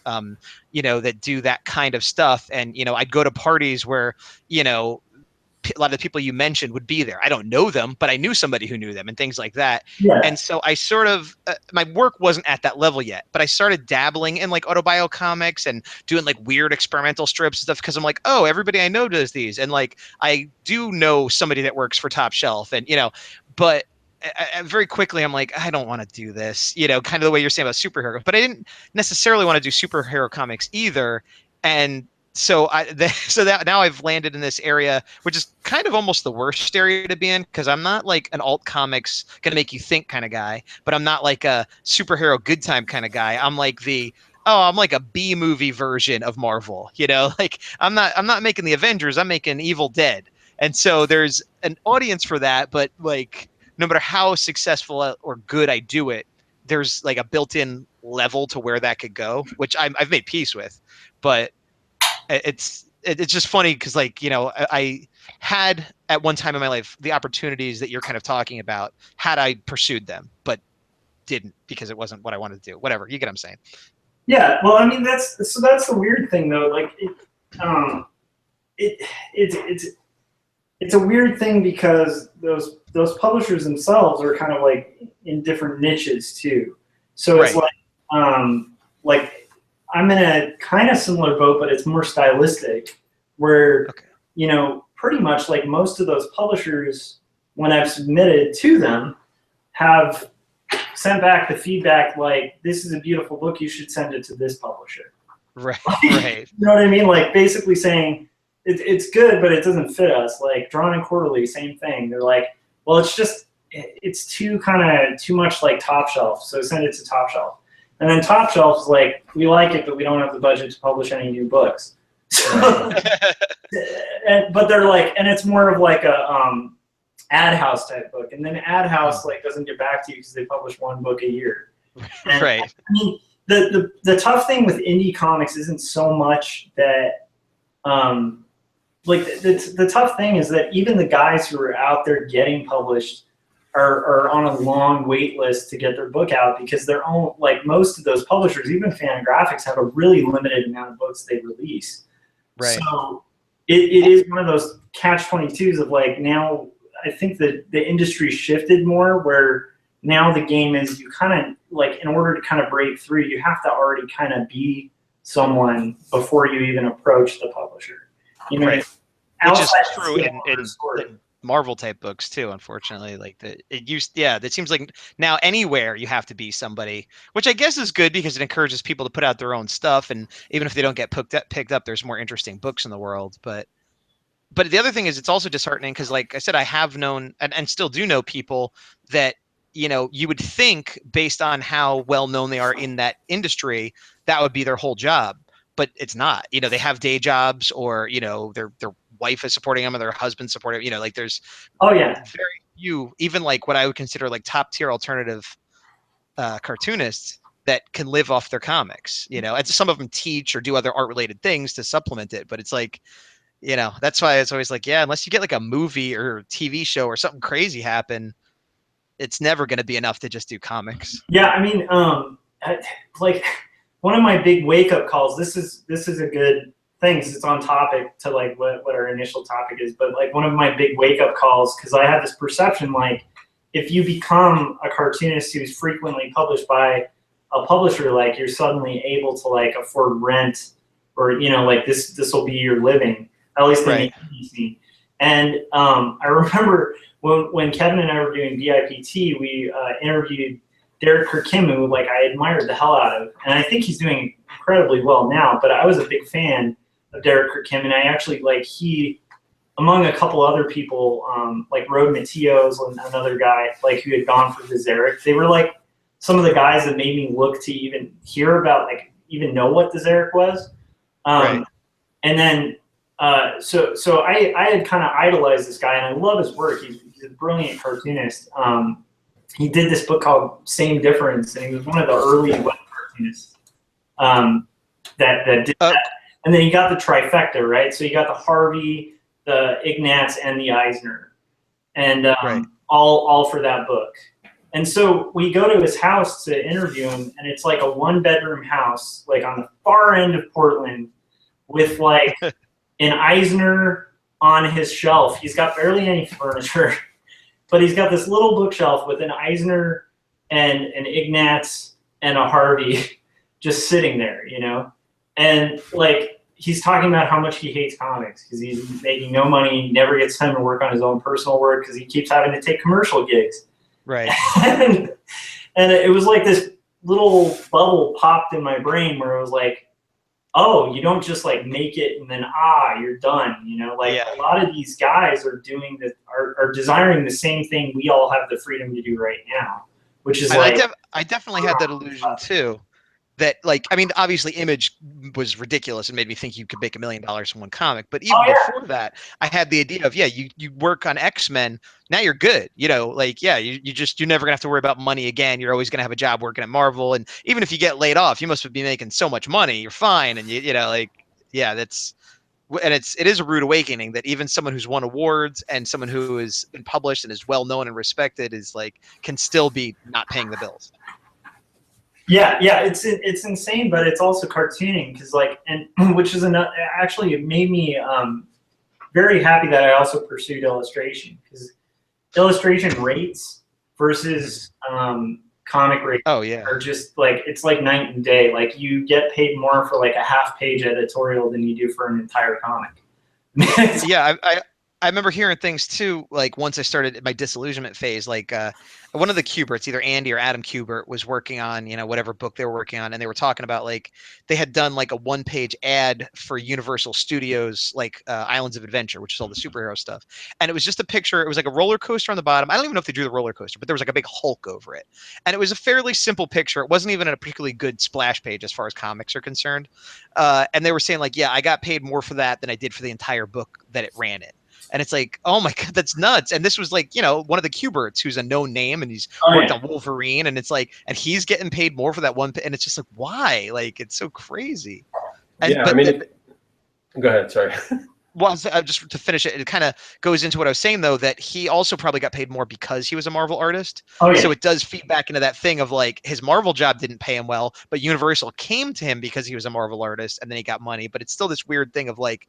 you know, that do that kind of stuff. And you know, I'd go to parties where, you know, a lot of the people you mentioned would be there. I don't know them, but I knew somebody who knew them and things like that. Yeah. And so I sort of, my work wasn't at that level yet, but I started dabbling in like autobio comics and doing like weird experimental strips and stuff, because I'm like, oh, everybody I know does these. And like, I do know somebody that works for Top Shelf, and, you know, but very quickly I'm like, I don't want to do this, you know, kind of the way you're saying about superhero, but I didn't necessarily want to do superhero comics either. And so so that now I've landed in this area, which is kind of almost the worst area to be in, because I'm not like an alt comics gonna make you think kind of guy, but I'm not like a superhero good time kind of guy. I'm like I'm like a B movie version of Marvel, you know, like I'm not making the Avengers, I'm making Evil Dead. And so there's an audience for that, but like no matter how successful or good I do it, there's like a built-in level to where that could go, which I've made peace with. But it's just funny because, like, you know, I had at one time in my life the opportunities that you're kind of talking about, had I pursued them, but didn't, because it wasn't what I wanted to do. Whatever, you get what I'm saying. Yeah, well, I mean, that's the weird thing though. Like, it's a weird thing because those publishers themselves are kind of like in different niches too. So it's Right. like I'm in a kind of similar boat, but it's more stylistic, where Okay. you know, pretty much like most of those publishers, when I've submitted to them, have sent back the feedback like, this is a beautiful book, you should send it to this publisher. Right. You know what I mean? Like basically saying it's good, but it doesn't fit us. Like Drawn and Quarterly, same thing. They're like, well, it's too much like Top Shelf, so send it to Top Shelf. And then Top Shelf is like, we like it, but we don't have the budget to publish any new books. But they're like, and it's more of like a Ad House type book, and then Ad House like doesn't get back to you because they publish one book a year. And, Right. I mean, the tough thing with indie comics isn't so much that, like the tough thing is that even the guys who are out there getting published are on a long wait list to get their book out, because they're all like, most of those publishers, even Fantagraphics, have a really limited amount of books they release. Right. So it is one of those catch-22s of like, now I think that the industry shifted more, where now the game is, you kind of like, in order to kind of break through, you have to already kind of be someone before you even approach the publisher. You know, Right. Which is outside true the in story. Marvel type books too, unfortunately. Like it seems like now anywhere you have to be somebody, which I guess is good because it encourages people to put out their own stuff, and even if they don't get picked up, there's more interesting books in the world. But the other thing is, it's also disheartening because, like I said, I have known and still do know people that, you know, you would think based on how well known they are in that industry, that would be their whole job, but it's not. You know, they have day jobs, or, you know, their wife is supporting them, or their husband supporting them. You know, like there's very few, even like what I would consider like top tier alternative cartoonists that can live off their comics. You know, and some of them teach or do other art related things to supplement it, but it's like, you know, that's why it's always like, yeah, unless you get like a movie or TV show or something crazy happen, it's never going to be enough to just do comics. Yeah, I mean, like one of my big wake up calls. This is a good thing, 'cause it's on topic to like what our initial topic is. But like one of my big wake up calls, because I have this perception, like if you become a cartoonist who's frequently published by a publisher, like you're suddenly able to like afford rent, or, you know, like this will be your living, at least in Right. the indie scene. And I remember when Kevin and I were doing BIPT, we interviewed Derek Kirkkim, who like I admired the hell out of, and I think he's doing incredibly well now. But I was a big fan of Derek Kirkkim, and I actually like, he, among a couple other people, like Rode Matios and another guy like who had gone for Vizeric, they were like some of the guys that made me look to even hear about, like, even know what the Zarek was. Right. And then, so I had kind of idolized this guy, and I love his work. He's a brilliant cartoonist. He did this book called Same Difference, and he was one of the early web cartoonists that did that. And then he got the trifecta, right? So you got the Harvey, the Ignatz, and the Eisner, and all for that book. And so we go to his house to interview him, and it's like a 1-bedroom house, like on the far end of Portland, with like an Eisner on his shelf. He's got barely any furniture, but he's got this little bookshelf with an Eisner and an Ignatz and a Harvey just sitting there, you know? And like, he's talking about how much he hates comics because he's making no money, he never gets time to work on his own personal work because he keeps having to take commercial gigs. Right. and it was like this little bubble popped in my brain where it was like, oh, you don't just like make it and then you're done, you know? Like a lot of these guys are doing this, are desiring the same thing we all have the freedom to do right now, which is I definitely had that illusion too. That, like, I mean, obviously Image was ridiculous and made me think you could make $1 million from one comic. But even before that, I had the idea of, you work on X-Men, now you're good. You know, like, you're never gonna have to worry about money again. You're always gonna have a job working at Marvel. And even if you get laid off, you must be making so much money. You're fine. And you know, like, it is a rude awakening that even someone who's won awards and someone who has been published and is well known and respected is like, can still be not paying the bills. Yeah, it's insane, but it's also cartooning because, like, and which is actually it made me very happy that I also pursued illustration because illustration rates versus comic rates are just like, it's like night and day. Like, you get paid more for like a half-page editorial than you do for an entire comic. I remember hearing things too, like once I started my disillusionment phase, like one of the Kuberts, either Andy or Adam Kubert, was working on, you know, whatever book they were working on, and they were talking about, like, they had done like a 1-page ad for Universal Studios, like Islands of Adventure, which is all the superhero stuff. And it was just a picture. It was like a roller coaster on the bottom. I don't even know if they drew the roller coaster, but there was like a big Hulk over it. And it was a fairly simple picture. It wasn't even a particularly good splash page as far as comics are concerned. And they were saying, like, I got paid more for that than I did for the entire book that it ran in. And it's like, oh my God, that's nuts. And this was like, you know, one of the Kuberts who's a known name, and he's worked on Wolverine, and it's like, and he's getting paid more for that one. And it's just like, why? Like, it's so crazy. And, I mean, go ahead. Sorry. Well, just to finish it, it kind of goes into what I was saying, though, that he also probably got paid more because he was a Marvel artist. So it does feed back into that thing of, like, his Marvel job didn't pay him well, but Universal came to him because he was a Marvel artist, and then he got money. But it's still this weird thing of, like,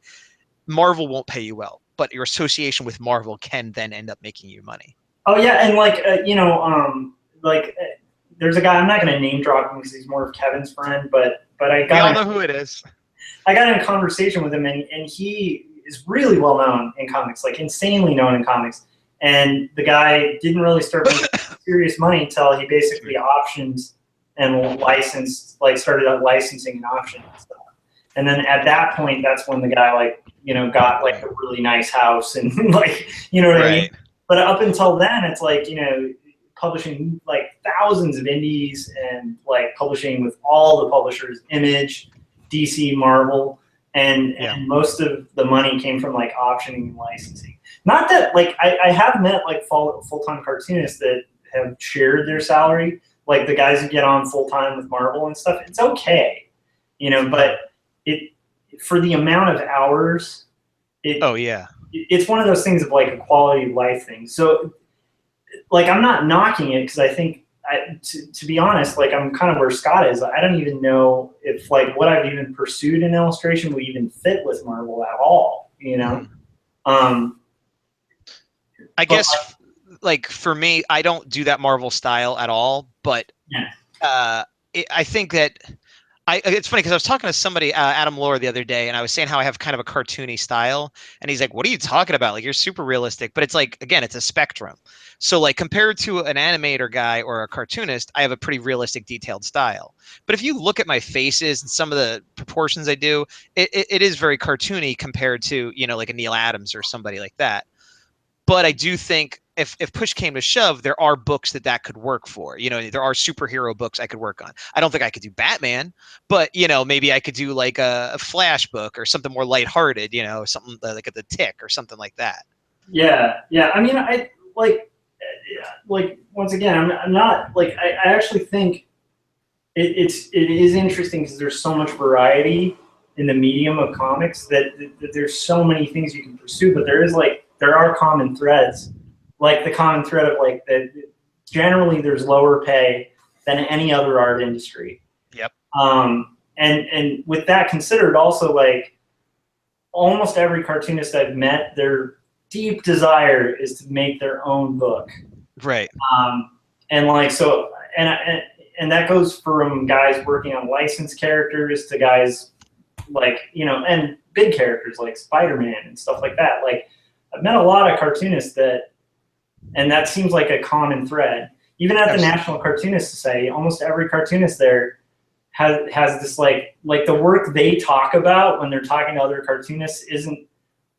Marvel won't pay you well, but your association with Marvel can then end up making you money. Oh yeah, and like there's a guy, I'm not going to name drop him because he's more of Kevin's friend, but I got. We all know who it is. I got in a conversation with him, and he is really well known in comics, like insanely known in comics. And the guy didn't really start making serious money until he basically optioned and licensed, like started out licensing and optioning and stuff. And then at that point, that's when the guy, like, you know, got like a really nice house and like, you know what I mean? But up until then, it's like, you know, publishing like thousands of indies and like publishing with all the publishers, Image, DC, Marvel, and most of the money came from like optioning and licensing. Not that, like, I have met like full-time cartoonists that have shared their salary, like the guys who get on full-time with Marvel and stuff. It's okay, you know, but for the amount of hours, it's one of those things of like a quality of life thing. So, like, I'm not knocking it because I think, to be honest, like, I'm kind of where Scott is. I don't even know if like what I've even pursued in illustration would even fit with Marvel at all. You know, I guess like for me, I don't do that Marvel style at all. But I think that. It's funny because I was talking to somebody, Adam Lohr, the other day, and I was saying how I have kind of a cartoony style, and he's like, "What are you talking about? Like, you're super realistic." But it's like, again, it's a spectrum. So, like, compared to an animator guy or a cartoonist, I have a pretty realistic, detailed style. But if you look at my faces and some of the proportions I do, it is very cartoony compared to, you know, like a Neil Adams or somebody like that. But I do think if push came to shove, there are books that could work for. You know, there are superhero books I could work on. I don't think I could do Batman, but you know, maybe I could do like a Flash book or something more lighthearted. You know, something like The Tick or something like that. Yeah, yeah. I mean, I like once again, I'm not like I actually think it is interesting because there's so much variety in the medium of comics that there's so many things you can pursue, but there are common threads, like the common thread of like that generally there's lower pay than any other art industry. Yep. And with that considered, also like almost every cartoonist I've met, their deep desire is to make their own book. Right. And like so, and that goes from guys working on licensed characters to guys like, you know, and big characters like Spider-Man and stuff like that. Like I've met a lot of cartoonists and that seems like a common thread. Even at the National Cartoonist Society, almost every cartoonist there has this like the work they talk about when they're talking to other cartoonists isn't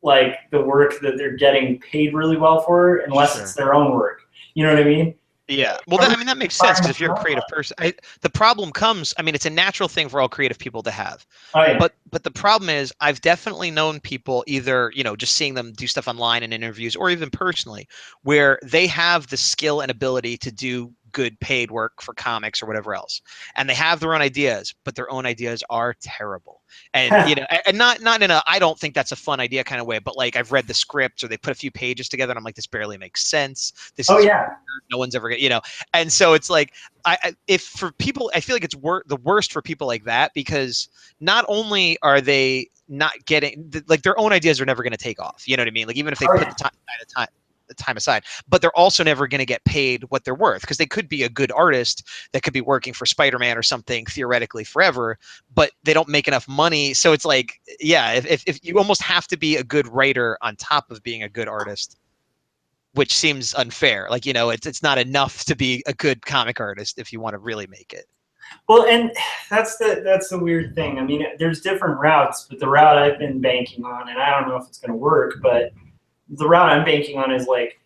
like the work that they're getting paid really well for unless it's their own work. You know what I mean? Yeah. Well, that makes sense because if you're a creative person, the problem comes. I mean, it's a natural thing for all creative people to have. Oh, yeah. But the problem is, I've definitely known people either, you know, just seeing them do stuff online in interviews or even personally, where they have the skill and ability to do good paid work for comics or whatever else, and they have their own ideas, but their own ideas are terrible. And you know, and not in a I don't think that's a fun idea kind of way, but like I've read the script or they put a few pages together and I'm like, this barely makes sense. This is weird. No one's ever gonna, you know. And so it's like if for people, I feel like it's the worst for people like that, because not only are they not getting like their own ideas are never going to take off. You know what I mean? Like even if they put the time aside, but they're also never going to get paid what they're worth, because they could be a good artist that could be working for Spider-Man or something theoretically forever, but they don't make enough money. So it's like, yeah, if you almost have to be a good writer on top of being a good artist, which seems unfair. Like, you know, it's not enough to be a good comic artist if you want to really make it. Well, and that's the weird thing. I mean, there's different routes, but the route I've been banking on, and I don't know if it's going to work, but the route I'm banking on is like,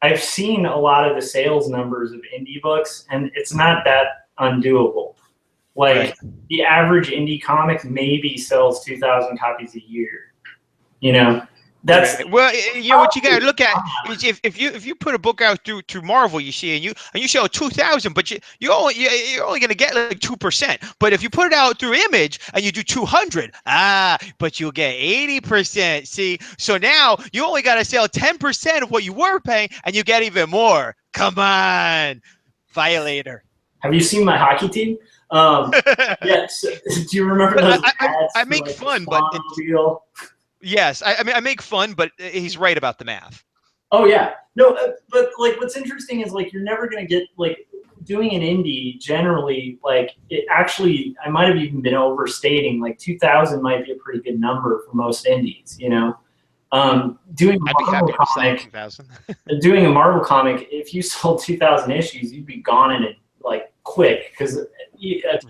I've seen a lot of the sales numbers of indie books, and it's not that undoable. Like the average indie comic maybe sells 2,000 copies a year. You know, that's well, you know what you gotta look at is if you put a book out through Marvel, you see, and you sell 2,000, but you're only gonna get like 2%. But if you put it out through Image and you do 200, but you'll get 80%. See, so now you only gotta sell 10% of what you were paying, and you get even more. Come on, violator. Have you seen my hockey team? Yes. Do you remember those ads I make for, like, fun, the but Swanmobile? yes, I mean I make fun, but he's right about the math. Oh yeah, no, but like what's interesting is like you're never gonna get like doing an indie generally, like it actually I might have even been overstating, like 2,000 might be a pretty good number for most indies, you know. Doing I'd be happy to say 2,000. doing a Marvel comic, if you sold 2,000 issues, you'd be gone in it like quick, because a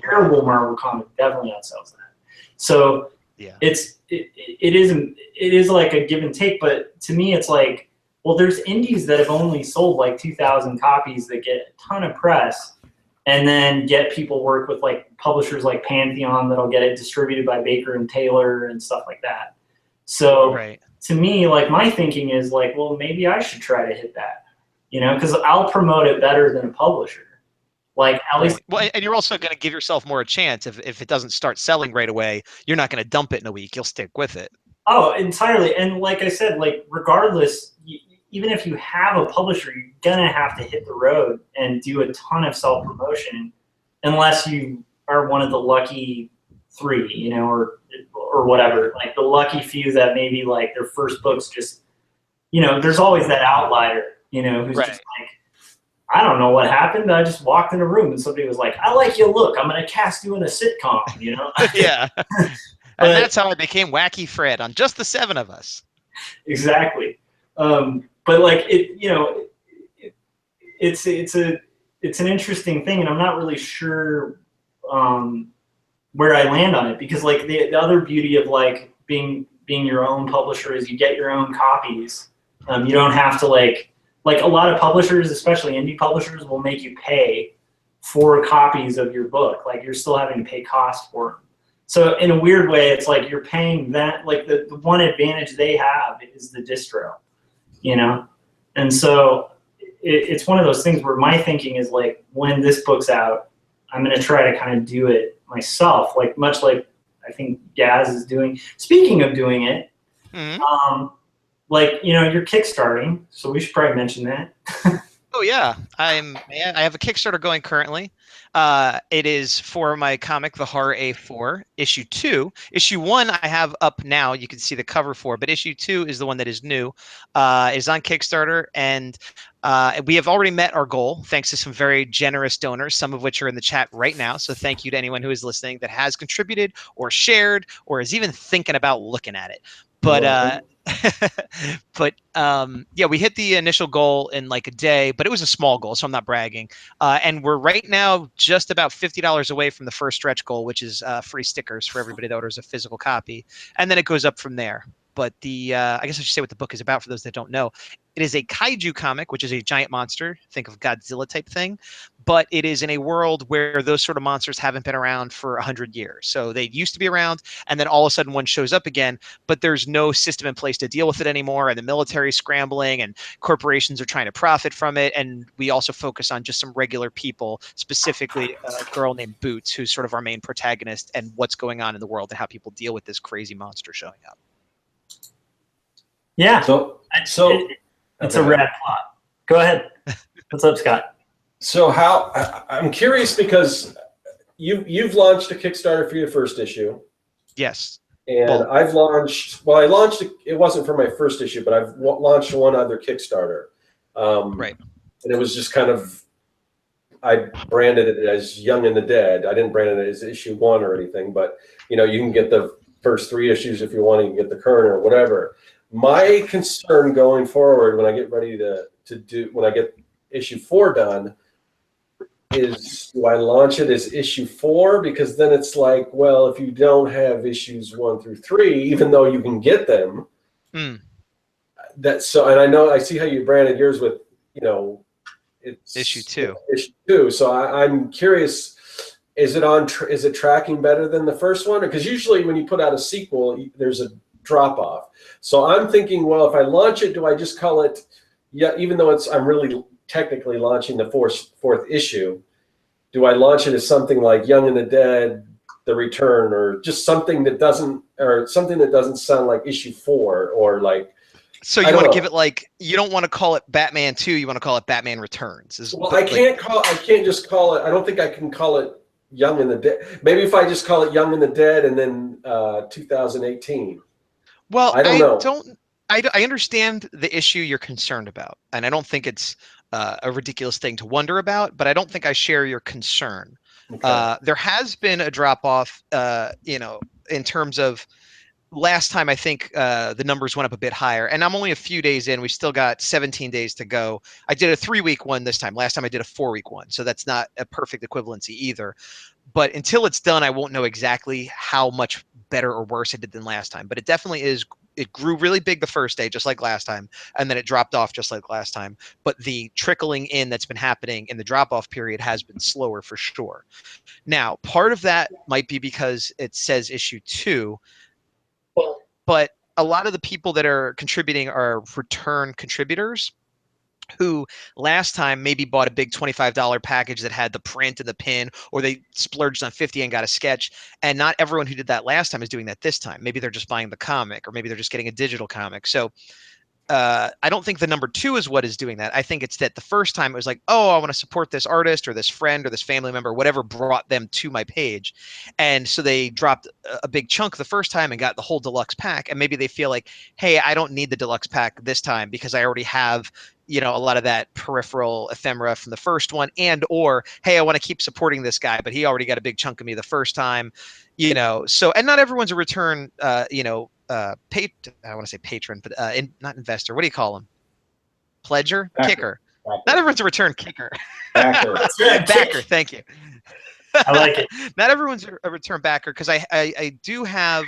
terrible Marvel comic definitely outsells that. So yeah, it is like a give and take, but to me it's like, well, there's indies that have only sold like 2,000 copies that get a ton of press, and then get people work with like publishers like Pantheon that'll get it distributed by Baker and Taylor and stuff like that. So to me, like my thinking is like, well, maybe I should try to hit that, you know, because I'll promote it better than a publisher. Like at least, well, and you're also going to give yourself more a chance if it doesn't start selling right away. You're not going to dump it in a week. You'll stick with it. Oh, entirely. And like I said, like regardless, even if you have a publisher, you're gonna have to hit the road and do a ton of self promotion, unless you are one of the lucky 3, you know, or whatever. Like the lucky few that maybe like their first book's just, you know, there's always that outlier, you know, who's just like, I don't know what happened. I just walked in a room and somebody was like, I like your look. I'm going to cast you in a sitcom, you know? Yeah. And that's how I became Wacky Fred on Just the 7 of Us. Exactly. But like it, you know, it's an interesting thing, and I'm not really sure where I land on it, because like the other beauty of like being your own publisher is you get your own copies. You don't have to like like a lot of publishers, especially indie publishers, will make you pay for copies of your book. Like you're still having to pay costs for them. So in a weird way, it's like you're paying that, like the one advantage they have is the distro, you know? And so it's one of those things where my thinking is like, when this book's out, I'm going to try to kind of do it myself, like much like I think Gaz is doing. Speaking of doing it, like, you know, you're kickstarting, so we should probably mention that. Oh yeah, I have a Kickstarter going currently. It is for my comic, The Horror A4, issue 2. Issue 1 I have up now. You can see the cover for, but issue 2 is the one that is new. It is on Kickstarter, and we have already met our goal thanks to some very generous donors, some of which are in the chat right now. So thank you to anyone who is listening that has contributed or shared or is even thinking about looking at it. But yeah, we hit the initial goal in like a day, but it was a small goal, so I'm not bragging. And we're right now just about $50 away from the first stretch goal, which is free stickers for everybody that orders a physical copy. And then it goes up from there. But the I guess I should say what the book is about for those that don't know. It is a kaiju comic, which is a giant monster. Think of Godzilla type thing. But it is in a world where those sort of monsters haven't been around for 100 years. So they used to be around, and then all of a sudden one shows up again, but there's no system in place to deal with it anymore. And the military is scrambling, and corporations are trying to profit from it. And we also focus on just some regular people, specifically a girl named Boots, who's sort of our main protagonist, and what's going on in the world and how people deal with this crazy monster showing up. Yeah. So it's a rad plot. Go ahead. What's up, Scott? So I'm curious because you've launched a Kickstarter for your first issue. Yes. And I've launched. Well, I launched. It wasn't for my first issue, but I've launched one other Kickstarter. Right. And it was just kind of. I branded it as Young and the Dead. I didn't brand it as issue 1 or anything, but you know, you can get the first 3 issues if you want. You can get the current or whatever. My concern going forward, when I get ready when I get issue 4 done, is do I launch it as issue 4? Because then it's like, well, if you don't have issues 1 through 3, even though you can get them, that's so. And I know I see how you branded yours with, you know, it's issue 2. Issue 2. So I'm curious. Is it tracking better than the first one? Because usually when you put out a sequel, there's a drop off. So I'm thinking, well, if I launch it, do I just call it? Yeah, even though I'm really technically launching the fourth issue, do I launch it as something like Young and the Dead, The Return, or just something that doesn't sound like issue 4, or like? So you want to give it like, you don't want to call it Batman 2, you want to call it Batman Returns. Well, I can't just call it. I don't think I can call it Young and the Dead. Maybe if I just call it Young and the Dead and then 2018. Well, I don't know. I understand the issue you're concerned about, and I don't think it's a ridiculous thing to wonder about, but I don't think I share your concern. Okay. There has been a drop off, you know, in terms of last time. I think the numbers went up a bit higher, and I'm only a few days in. We still got 17 days to go. I did a 3-week one this time. Last time I did a 4-week one, so that's not a perfect equivalency either. But until it's done, I won't know exactly how much better or worse it did than last time. But it definitely is. It grew really big the first day, just like last time, and then it dropped off just like last time. But the trickling in that's been happening in the drop-off period has been slower for sure. Now, part of that might be because it says issue 2, but a lot of the people that are contributing are return contributors who last time maybe bought a big $25 package that had the print and the pin, or they splurged on 50 and got a sketch. And not everyone who did that last time is doing that this time. Maybe they're just buying the comic, or maybe they're just getting a digital comic. So I don't think the number 2 is what is doing that. I think it's that the first time it was like, oh, I want to support this artist or this friend or this family member, whatever brought them to my page. And so they dropped a big chunk the first time and got the whole deluxe pack. And maybe they feel like, hey, I don't need the deluxe pack this time because I already have, you know, a lot of that peripheral ephemera from the first one, and or, hey, I want to keep supporting this guy, but he already got a big chunk of me the first time, you know. So, and not everyone's a return, you know, I want to say patron, but not investor. What do you call them? Pledger? Kicker. Not everyone's a return kicker. Backer. Backer. Thank you. I like it. Not everyone's a return backer, because I do have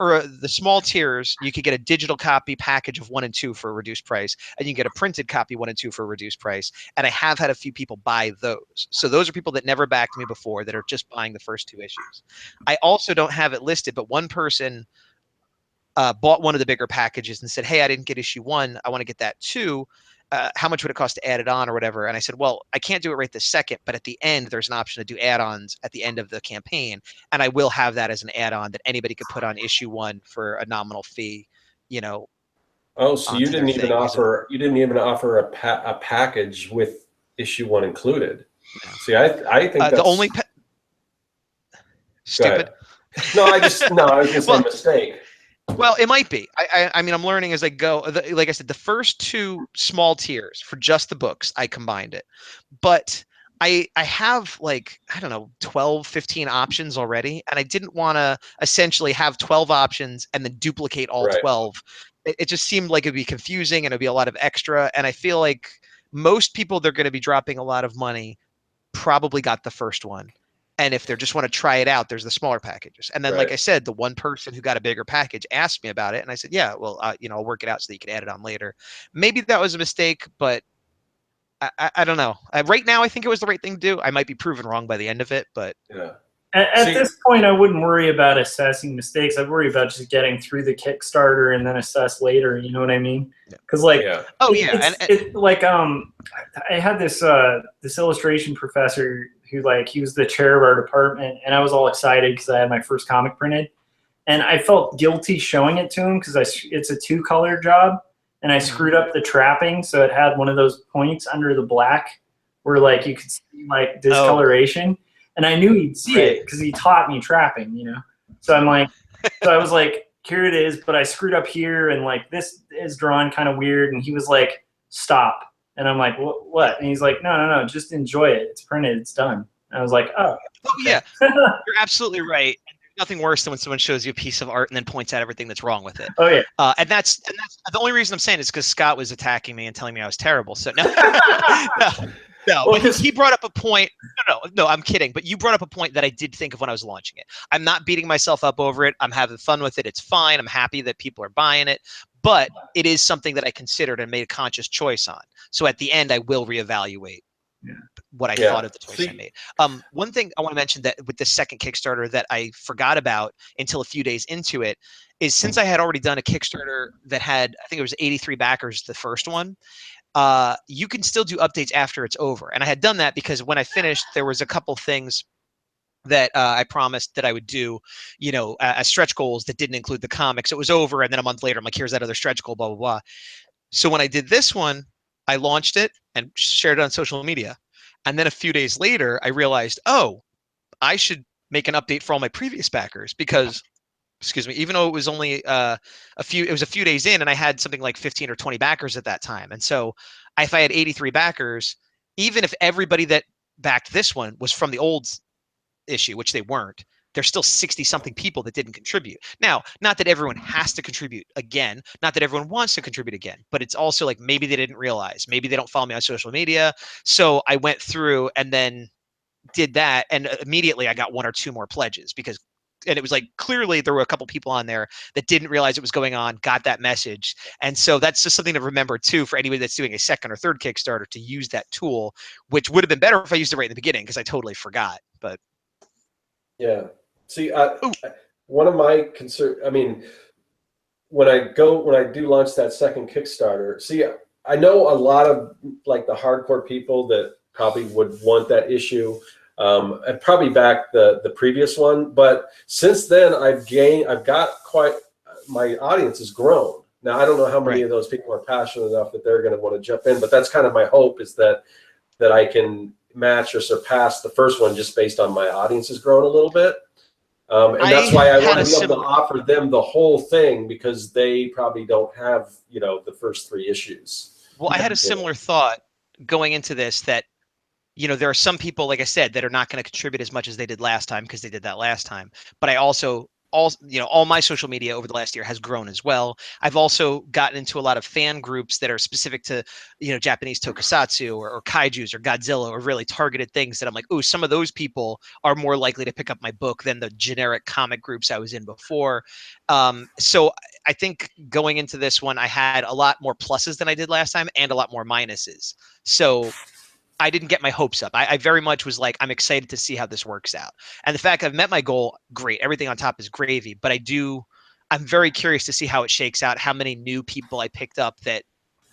or the small tiers, you could get a digital copy package of 1 and 2 for a reduced price, and you can get a printed copy 1 and 2 for a reduced price. And I have had a few people buy those. So those are people that never backed me before that are just buying the first 2 issues. I also don't have it listed, but one person bought one of the bigger packages and said, hey, I didn't get issue 1. I want to get that too. How much would it cost to add it on or whatever? And I said, well, I can't do it right this second, but at the end, there's an option to do add-ons at the end of the campaign. And I will have that as an add-on that anybody could put on issue 1 for a nominal fee, you know. Oh, so you didn't even offer a package with issue 1 included. No. See, I think that's the only stupid. No, I was just a mistake. Well, it might be. I mean, I'm learning as I go. Like I said, the first 2 small tiers for just the books, I combined it. But I have like, I don't know, 12, 15 options already. And I didn't want to essentially have 12 options and then duplicate all 12. It just seemed like it'd be confusing and it'd be a lot of extra. And I feel like most people they're going to be dropping a lot of money probably got the first one. And if they just want to try it out, there's the smaller packages. And then, like I said, the one person who got a bigger package asked me about it. And I said, yeah, well, I'll work it out so that you can add it on later. Maybe that was a mistake, but I don't know. Right now, I think it was the right thing to do. I might be proven wrong by the end of it, but yeah. At this point, I wouldn't worry about assessing mistakes. I'd worry about just getting through the Kickstarter and then assess later. You know what I mean? Because I had this this illustration professor who he was the chair of our department, and I was all excited because I had my first comic printed, and I felt guilty showing it to him because it's a 2-color job, and I screwed up the trapping, so it had one of those points under the black where you could see discoloration. And I knew he'd see it because he taught me trapping, you know. So I'm so I was like, here it is, but I screwed up here, and this is drawn kind of weird. And he was like, stop. And I'm like, what? And he's like, no, just enjoy it. It's printed. It's done. And I was like, oh. Oh yeah, you're absolutely right. There's nothing worse than when someone shows you a piece of art and then points out everything that's wrong with it. Oh yeah. And that's the only reason I'm saying is because Scott was attacking me and telling me I was terrible. So no. No, well, but he brought up a point. No, I'm kidding. But you brought up a point that I did think of when I was launching it. I'm not beating myself up over it. I'm having fun with it. It's fine. I'm happy that people are buying it. But it is something that I considered and made a conscious choice on. So at the end, I will reevaluate what I thought of the choice I made. One thing I want to mention that with the second Kickstarter that I forgot about until a few days into it is since I had already done a Kickstarter that had, I think it was 83 backers, the first one. You can still do updates after it's over. And I had done that because when I finished, there was a couple things that I promised that I would do, as stretch goals that didn't include the comics. It was over. And then a month later, I'm like, here's that other stretch goal, blah, blah, blah. So when I did this one, I launched it and shared it on social media. And then a few days later, I realized, oh, I should make an update for all my previous backers because excuse me, even though it was only a few days in and I had something like 15 or 20 backers at that time. And so if I had 83 backers, even if everybody that backed this one was from the old issue, which they weren't, there's still 60 something people that didn't contribute. Now, not that everyone has to contribute again, not that everyone wants to contribute again, but it's also maybe they didn't realize, maybe they don't follow me on social media. So I went through and then did that. And immediately I got 1 or 2 more pledges and it was clearly there were a couple people on there that didn't realize it was going on, got that message. And so that's just something to remember too, for anybody that's doing a second or third Kickstarter, to use that tool, which would have been better if I used it right in the beginning because I totally forgot. But yeah, see, one of my concerns, I mean, when I do launch that second Kickstarter, see, I know a lot of the hardcore people that probably would want that issue. I probably backed the previous one, but since then I've got my audience has grown. Now I don't know how many of those people are passionate enough that they're going to want to jump in, but that's kind of my hope, is that I can match or surpass the first one just based on my audience has grown a little bit. And that's why I want to be able to offer them the whole thing, because they probably don't have, the first 3 issues. Well, I had a similar thought going into this that, there are some people, like I said, that are not going to contribute as much as they did last time because they did that last time. But I also all my social media over the last year has grown as well. I've also gotten into a lot of fan groups that are specific to, Japanese tokusatsu or kaijus or Godzilla or really targeted things that I'm like, oh, some of those people are more likely to pick up my book than the generic comic groups I was in before. So I think going into this one, I had a lot more pluses than I did last time and a lot more minuses. So I didn't get my hopes up. I very much was like, I'm excited to see how this works out. And the fact I've met my goal, great. Everything on top is gravy. But I'm very curious to see how it shakes out, how many new people I picked up that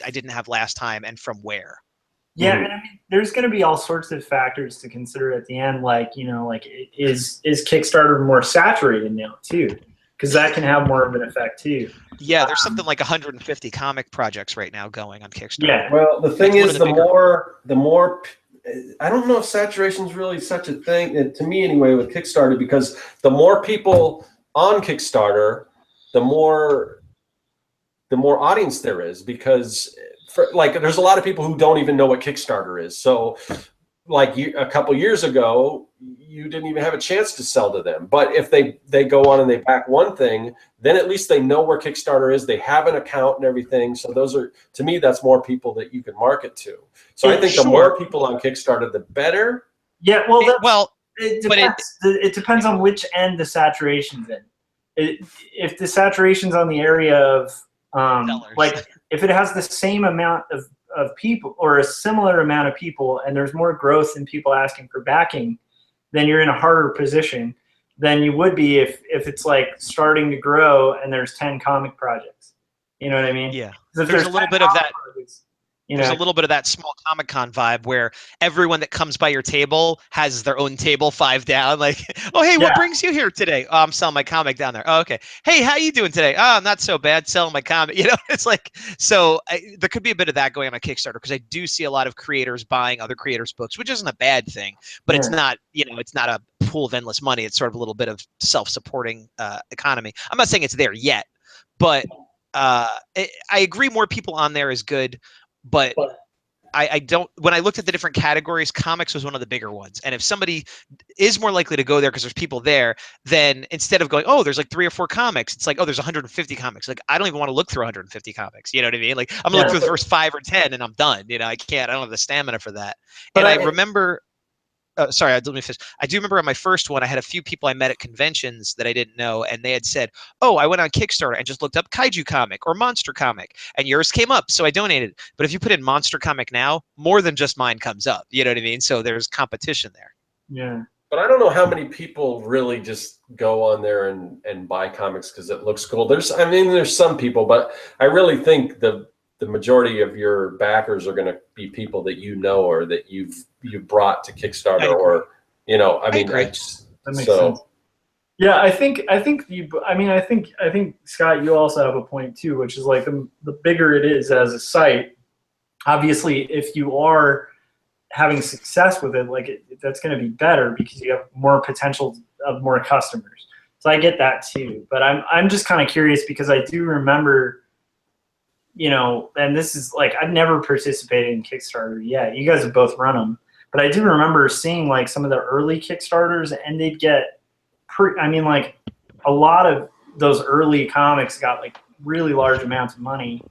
I didn't have last time and from where. Yeah, and I mean, there's going to be all sorts of factors to consider at the end. Like, is Kickstarter more saturated now too? Because that can have more of an effect too. Yeah, there's something like 150 comic projects right now going on Kickstarter. Yeah. Well, the thing is, the more, I don't know if saturation is really such a thing, to me anyway, with Kickstarter, because the more people on Kickstarter, the more audience there is, because there's a lot of people who don't even know what Kickstarter is. So like a couple years ago, you didn't even have a chance to sell to them. But if they go on and they back one thing, then at least they know where Kickstarter is. They have an account and everything. So to me, that's more people that you can market to. So I think the more people on Kickstarter, the better. Yeah, it depends. It depends on which end the saturation's in. If the saturation's on the area of if it has the same amount of people or a similar amount of people and there's more growth in people asking for backing, then you're in a harder position than you would be if it's like starting to grow and there's 10 comic projects. You know what I mean? Yeah. There's a little bit of that. There's a little bit of that small Comic-Con vibe where everyone that comes by your table has their own table 5 down. Like, oh, hey, what brings you here today? Oh, I'm selling my comic down there. Oh, okay. Hey, how you doing today? Oh, I'm not so bad, selling my comic. It's like, so there could be a bit of that going on Kickstarter, because I do see a lot of creators buying other creators' books, which isn't a bad thing, but it's not, it's not a pool of endless money. It's sort of a little bit of self-supporting economy. I'm not saying it's there yet, but I agree more people on there is good. But I don't, when I looked at the different categories, comics was one of the bigger ones. And if somebody is more likely to go there because there's people there, then instead of going, oh, there's like 3 or 4 comics, it's like, oh, there's 150 comics. Like, I don't even want to look through 150 comics. You know what I mean? Like, I'm going to look through the first 5 or 10 and I'm done. I don't have the stamina for that. And I remember, sorry, let me finish. I do remember on my first one, I had a few people I met at conventions that I didn't know, and they had said, oh, I went on Kickstarter and just looked up Kaiju comic or Monster comic, and yours came up, so I donated. But if you put in Monster comic now, more than just mine comes up. You know what I mean? So there's competition there. Yeah. But I don't know how many people really just go on there and buy comics because it looks cool. There's some people, but I really think the majority of your backers are going to be people that or that you've brought to Kickstarter, or that makes sense. Yeah, I think Scott, you also have a point too, which is like the bigger it is as a site, obviously if you are having success with it, that's going to be better because you have more potential of more customers. So I get that too, but I'm just kind of curious because I do remember, and this is like, I've never participated in Kickstarter yet. You guys have both run them, but I do remember seeing like some of the early Kickstarters, and they'd get, a lot of those early comics got like really large amounts of money.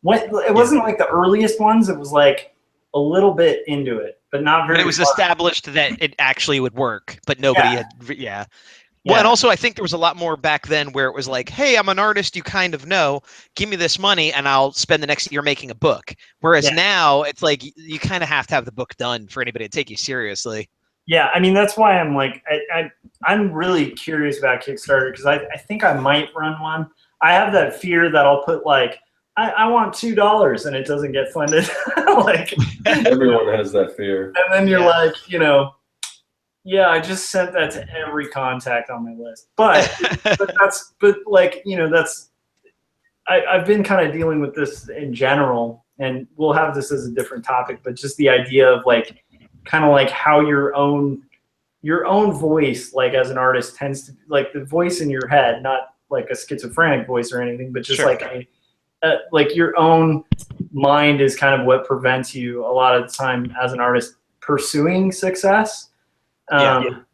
It wasn't like the earliest ones. It was like a little bit into it, but not very. But it was established that it actually would work, but nobody had. Yeah. Well, and also I think there was a lot more back then where it was like, hey, I'm an artist you kind of know. Give me this money and I'll spend the next year making a book. Whereas now it's like you kind of have to have the book done for anybody to take you seriously. Yeah, that's why I'm like, I'm really curious about Kickstarter because I think I might run one. I have that fear that I'll put like, I want $2 and it doesn't get funded. Everyone has that fear. And then you're like, yeah, I just sent that to every contact on my list. But I've been kind of dealing with this in general, and we'll have this as a different topic, but just the idea of like, kind of like how your own voice, like as an artist, tends to like the voice in your head, not like a schizophrenic voice or anything, but just like your own mind is kind of what prevents you a lot of the time as an artist pursuing success.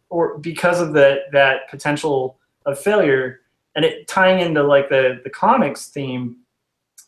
Or because of that potential of failure, and it tying into like the comics theme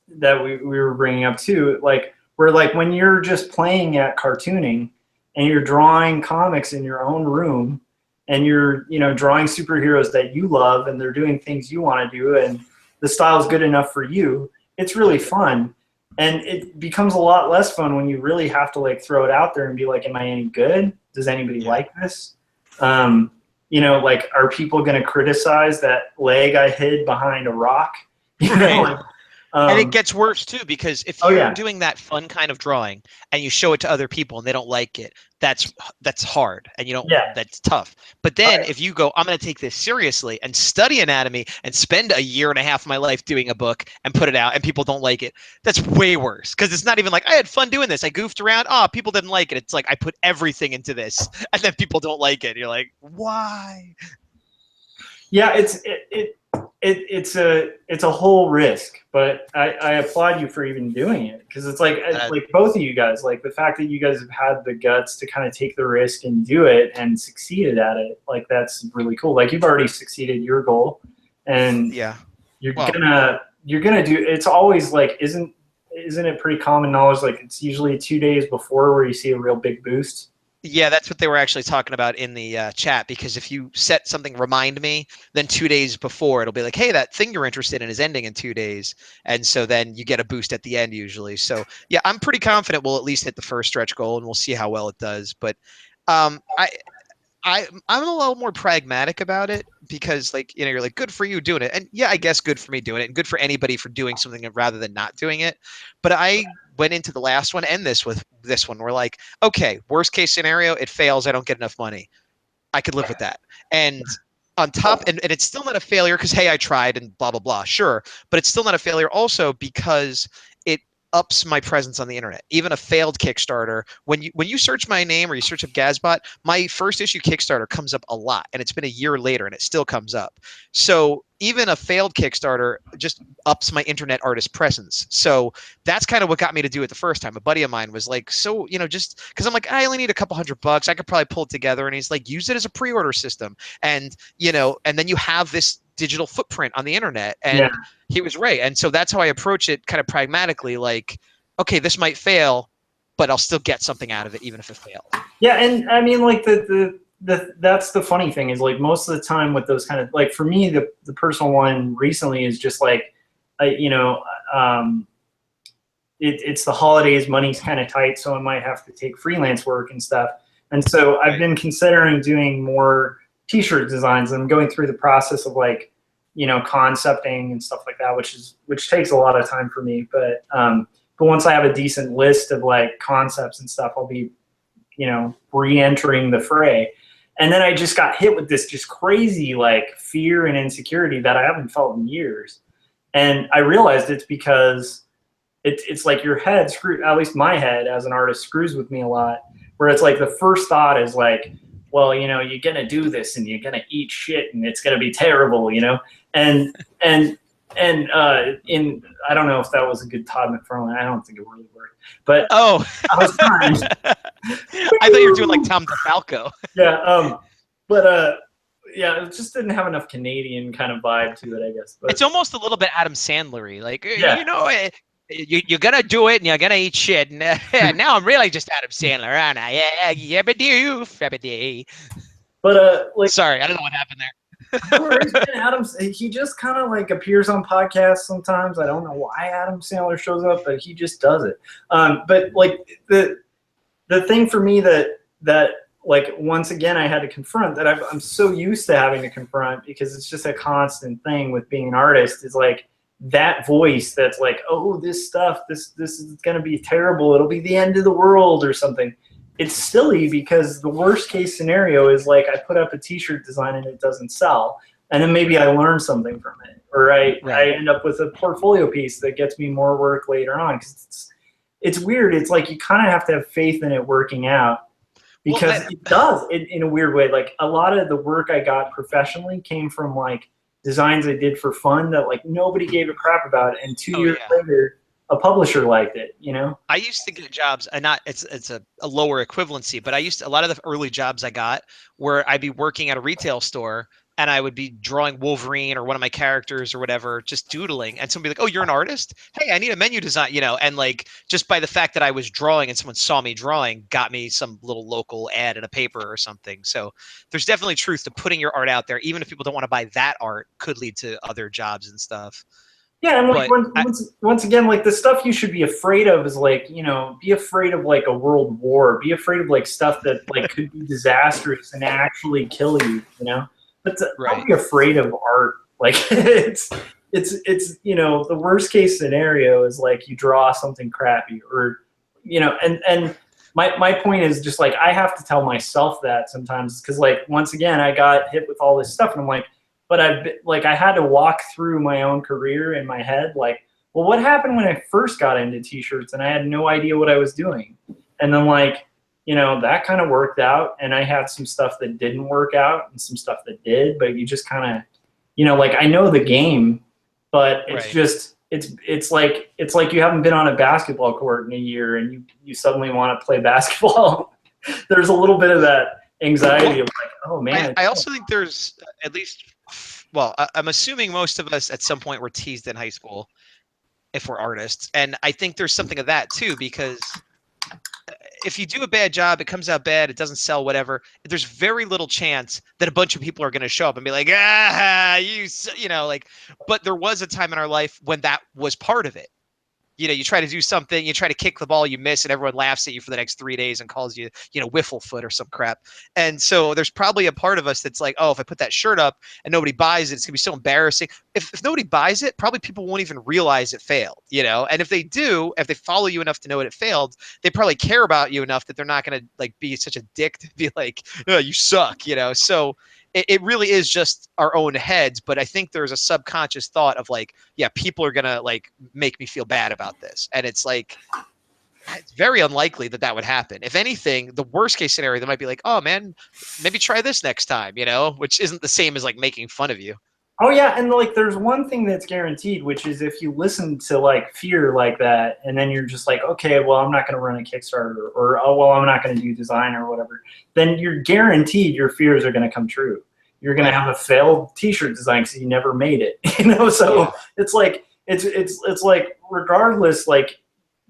that we were bringing up too, like where like when you're just playing at cartooning and you're drawing comics in your own room and you're, you know, drawing superheroes that you love and they're doing things you want to do and the style is good enough for you, it's really fun. And it becomes a lot less fun when you really have to like throw it out there and be like, am I any good? Does anybody like this? You know, like, are people going to criticize that leg I hid behind a rock? You know, like, and it gets worse too, because if you're doing that fun kind of drawing and you show it to other people and they don't like it, that's hard, and you don't. That's tough. But then if you go, I'm going to take this seriously and study anatomy and spend a year and a half of my life doing a book and put it out, and people don't like it, that's way worse, because it's not even like I had fun doing this. I goofed around. Oh, people didn't like it. It's like I put everything into this, and then people don't like it. You're like, why? Yeah, it's a whole risk, but I applaud you for even doing it, because it's like both of you guys, like the fact that you guys have had the guts to kind of take the risk and do it and succeeded at it, like that's really cool. Like you've already succeeded your goal, and you're gonna do. It's always like isn't it pretty common knowledge? Like it's usually 2 days before where you see a real big boost. Yeah, that's what they were actually talking about in the chat, because if you set something, remind me, then 2 days before, it'll be like, hey, that thing you're interested in is ending in 2 days. And so then you get a boost at the end usually. So yeah, I'm pretty confident we'll at least hit the first stretch goal, and we'll see how well it does. But I'm a little more pragmatic about it, because like, you know, you're like, good for you doing it. And yeah, I guess good for me doing it, and good for anybody for doing something rather than not doing it. But I went into the last one and this one, we're like, okay, worst case scenario, it fails, I don't get enough money. I could live with that. And on top, and it's still not a failure because, hey, I tried and blah, blah, blah. Sure. But it's still not a failure also because it ups my presence on the internet. Even a failed Kickstarter, when you search my name or you search up Gazbot, my first issue Kickstarter comes up a lot, and it's been a year later and it still comes up. So even a failed Kickstarter just ups my internet artist presence. So that's kind of what got me to do it the first time. A buddy of mine was like, so, you know, just because I'm like, I only need a couple $100, I could probably pull it together. And he's like, use it as a pre-order system. And, you know, and then you have this digital footprint on the internet. And he was right. And so that's how I approach it, kind of pragmatically, like, okay, this might fail, but I'll still get something out of it, even if it fails. Yeah. And I mean, like that's the funny thing is, like, most of the time with those kind of, like, for me, the personal one recently is just like, you know, it's the holidays, money's kind of tight, so I might have to take freelance work and stuff. And so I've been considering doing more t-shirt designs, and I'm going through the process of, like, you know, concepting and stuff like that, which takes a lot of time for me. But once I have a decent list of like concepts and stuff, I'll be, you know, re-entering the fray. And then I just got hit with this just crazy like fear and insecurity that I haven't felt in years. And I realized it's because it's like your head at least my head as an artist screws with me a lot, where it's like the first thought is like, well, you know, you're going to do this and you're going to eat shit and it's going to be terrible, you know? And I don't know if that was a good Todd McFarlane. I don't think it really worked, but I was trying. I thought you were doing like Tom DeFalco. Yeah. Yeah, it just didn't have enough Canadian kind of vibe to it, I guess. But it's almost a little bit Adam Sandler-y. Like, you know, you're going to do it and you're going to eat shit. And now I'm really just Adam Sandler, aren't I? Yeah, but like, sorry, I don't know what happened there. Adam, he just kind of like appears on podcasts sometimes. I don't know why Adam Sandler shows up, but he just does it. But like the thing for me that like once again I had to confront, that I'm so used to having to confront, because it's just a constant thing with being an artist, is like that voice that's like, oh, this stuff, this is gonna be terrible, it'll be the end of the world or something. It's silly, because the worst case scenario is like I put up a t-shirt design and it doesn't sell, and then maybe I learn something from it, or I end up with a portfolio piece that gets me more work later on. Because it's weird. It's like you kind of have to have faith in it working out, because it does in a weird way. Like a lot of the work I got professionally came from like designs I did for fun that like nobody gave a crap about, and 2 years later a publisher liked it, you know? I used to get jobs, and it's a lower equivalency, but a lot of the early jobs I got where I'd be working at a retail store and I would be drawing Wolverine or one of my characters or whatever, just doodling, and someone would be like, "Oh, you're an artist? Hey, I need a menu design," and like just by the fact that I was drawing and someone saw me drawing, got me some little local ad in a paper or something. So there's definitely truth to putting your art out there, even if people don't want to buy that art, could lead to other jobs and stuff. Yeah, and like But once again, like the stuff you should be afraid of is like, be afraid of like a world war. Be afraid of like stuff that like could be disastrous and actually kill you. But don't be afraid of art. Like it's the worst case scenario is like you draw something crappy or and my point is just like I have to tell myself that sometimes because like once again I got hit with all this stuff and I'm like. But I had to walk through my own career in my head. Like, well, what happened when I first got into t-shirts and I had no idea what I was doing? And then that kind of worked out. And I had some stuff that didn't work out and some stuff that did, but you just kind of, I know the game, but it's just, it's like you haven't been on a basketball court in a year and you suddenly want to play basketball. There's a little bit of that anxiety of like, oh man. I also think there's at least, I'm assuming most of us at some point were teased in high school if we're artists. And I think there's something of that too, because if you do a bad job, it comes out bad, it doesn't sell, whatever. There's very little chance that a bunch of people are going to show up and be like, but there was a time in our life when that was part of it. You try to do something, you try to kick the ball, you miss, and everyone laughs at you for the next 3 days and calls you, wiffle foot or some crap. And so there's probably a part of us that's like, oh, if I put that shirt up and nobody buys it, it's gonna be so embarrassing. If nobody buys it, probably people won't even realize it failed, And if they do, if they follow you enough to know it failed, they probably care about you enough that they're not gonna like be such a dick to be like, oh, you suck, So it really is just our own heads, but I think there's a subconscious thought of like, yeah, people are gonna like make me feel bad about this, and it's like it's very unlikely that would happen. If anything, the worst case scenario, they might be like, oh man, maybe try this next time, which isn't the same as like making fun of you. Oh yeah, and like there's one thing that's guaranteed, which is if you listen to like fear like that, and then you're just like, okay, well I'm not going to run a Kickstarter, or oh well I'm not going to do design or whatever, then you're guaranteed your fears are going to come true. You're going to have a failed T-shirt design because you never made it, So it's like it's like regardless, like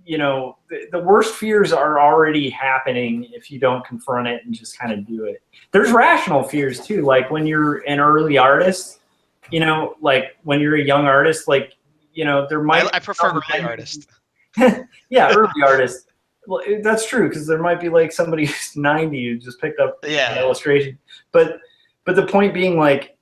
the worst fears are already happening if you don't confront it and just kind of do it. There's rational fears too, like when you're an early artist. Like when you're a young artist, like, there might. I prefer early artist. Yeah, early artist. Well, that's true because there might be like somebody who's 90 who just picked up an illustration. But the point being, like,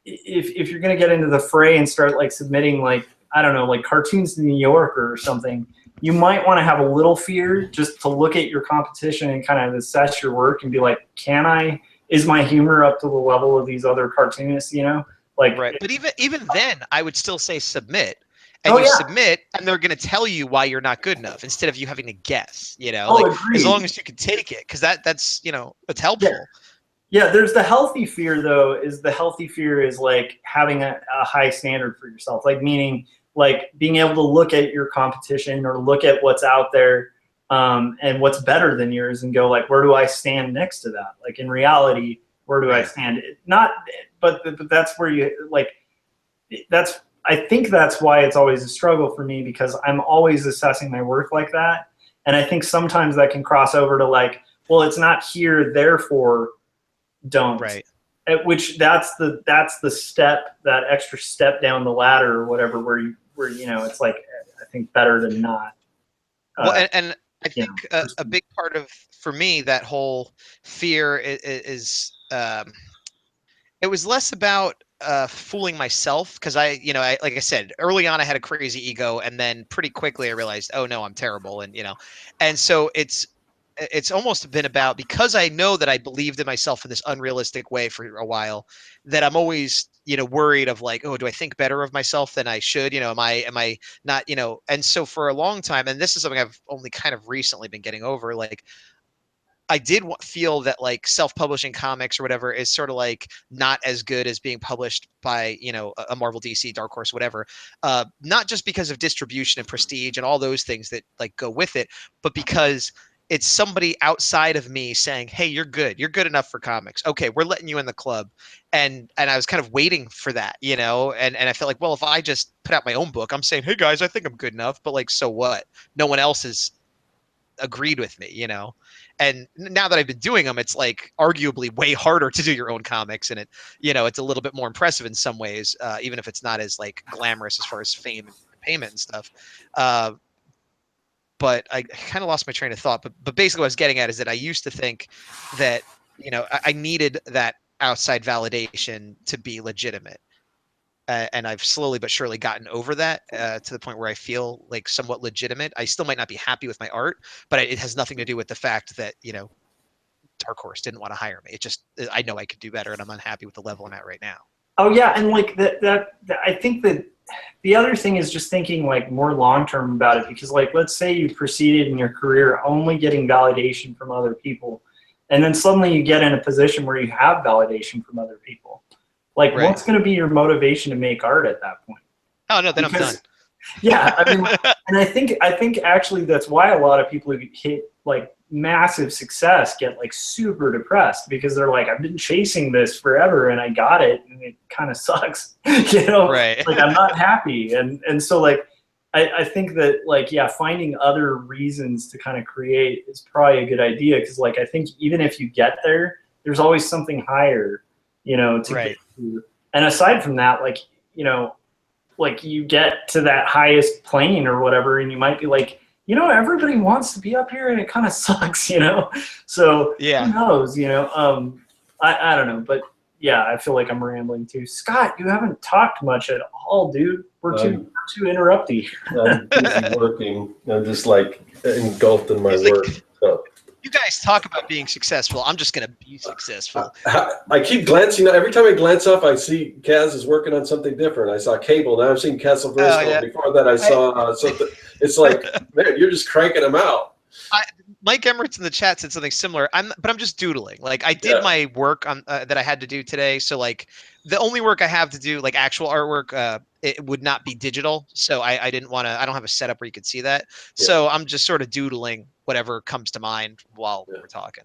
if you're gonna get into the fray and start like submitting like I don't know like cartoons to New Yorker or something, you might want to have a little fear just to look at your competition and kind of assess your work and be like, is my humor up to the level of these other cartoonists? Like, right. But even then, I would still say submit. And submit, and they're going to tell you why you're not good enough instead of you having to guess, as long as you can take it, because that's it's helpful. Yeah, there's the healthy fear, though, the healthy fear is like having a high standard for yourself, like meaning like being able to look at your competition or look at what's out there and what's better than yours and go like, where do I stand next to that? Like in reality, where do I stand? But that's where you like. I think that's why it's always a struggle for me because I'm always assessing my work like that, and I think sometimes that can cross over to like, well, it's not here, therefore, don't. Right. Which that's the step, that extra step down the ladder or whatever, where it's like I think better than not. Well, and I think a big part of for me that whole fear is. It was less about fooling myself because I like I said early on I had a crazy ego, and then pretty quickly I realized, oh no, I'm terrible, and so it's almost been about, because I know that I believed in myself in this unrealistic way for a while, that I'm always worried of like, oh, do I think better of myself than I should? Am I not, and so for a long time, and this is something I've only kind of recently been getting over, like I did feel that like self-publishing comics or whatever is sort of like not as good as being published by, a Marvel, DC, Dark Horse, whatever. Not just because of distribution and prestige and all those things that like go with it, but because it's somebody outside of me saying, hey, you're good enough for comics. Okay, we're letting you in the club. And I was kind of waiting for that, you know, and I felt like, well, if I just put out my own book, I'm saying, hey guys, I think I'm good enough, but like, so what? No one else has agreed with me, you know. And now that I've been doing them, it's like arguably way harder to do your own comics, and it, you know, it's a little bit more impressive in some ways, even if it's not as like glamorous as far as fame and payment and stuff. But I kind of lost my train of thought. But basically, what I was getting at is that I used to think that, you know, I needed that outside validation to be legitimate. And I've slowly but surely gotten over that to the point where I feel like somewhat legitimate. I still might not be happy with my art, but it has nothing to do with the fact that, you know, Dark Horse didn't want to hire me. It just, I know I could do better, and I'm unhappy with the level I'm at right now. Oh yeah, and like that I think that the other thing is just thinking like more long term about it, because like let's say you proceeded in your career only getting validation from other people, and then suddenly you get in a position where you have validation from other people. Like, Right. what's going to be your motivation to make art at that point? Oh no, then Because- I'm done. Yeah, I mean, and I think actually that's why a lot of people who hit like massive success get like super depressed, because they're like, I've been chasing this forever and I got it and it kind of sucks, you know? Right. Like I'm not happy, and so like I think that like yeah, finding other reasons to kind of create is probably a good idea, because like I think even if you get there, there's always something higher, you know, to Right. get to. And aside from that, like, you know, like you get to that highest plane or whatever, and you might be like, you know, everybody wants to be up here and it kind of sucks, you know? So Yeah. who knows, you know? I don't know, but yeah, I feel like I'm rambling too. Scott, you haven't talked much at all, dude. We're too interrupty. I'm busy working. I'm just like engulfed in my He's like- work. So. You guys talk about being successful. I'm just gonna be successful. I keep glancing. Every time I glance up, I see Kaz is working on something different. I saw Cable. Now I'm seeing Castle Bristol. yeah. Before that, I saw something. It's like, man, you're just cranking them out. Mike Emmerich in the chat said something similar. I'm just doodling. Like I did Yeah. my work on that I had to do today. So like the only work I have to do, like actual artwork, it would not be digital. So I didn't want to. I don't have a setup where you could see that. Yeah. So I'm just sort of doodling whatever comes to mind while we're talking.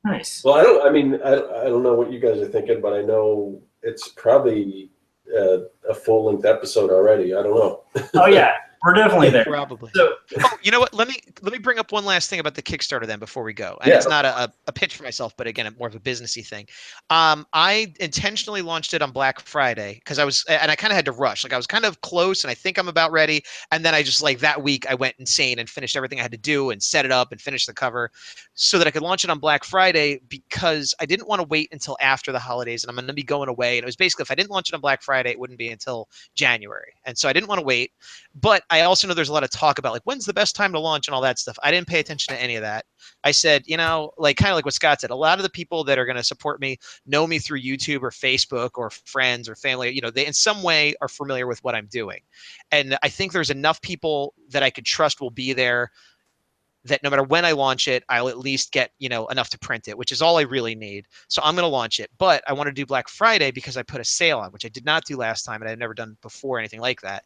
Nice. Well, I don't know what you guys are thinking, but I know it's probably a full-length episode already. I don't know. Oh yeah, we're definitely there. Probably. So Oh, you know what? Let me bring up one last thing about the Kickstarter then before we go. And Yeah. it's not a pitch for myself, but again, more of a businessy thing. I intentionally launched it on Black Friday because I kind of had to rush. Like I was kind of close, and I think I'm about ready. And then I just like that week I went insane and finished everything I had to do and set it up and finish the cover, so that I could launch it on Black Friday, because I didn't want to wait until after the holidays, and I'm going to be going away. And it was basically, if I didn't launch it on Black Friday, it wouldn't be until January. And so I didn't want to wait. But I also know there's a lot of talk about like when's the best time to launch and all that stuff. I didn't pay attention to any of that. I said, you know, like kind of like what Scott said, a lot of the people that are going to support me know me through YouTube or Facebook or friends or family. You know, they in some way are familiar with what I'm doing. And I think there's enough people that I could trust will be there, that no matter when I launch it, I'll at least get, you know, enough to print it, which is all I really need. So I'm going to launch it. But I want to do Black Friday because I put a sale on, which I did not do last time, and I've never done before, anything like that.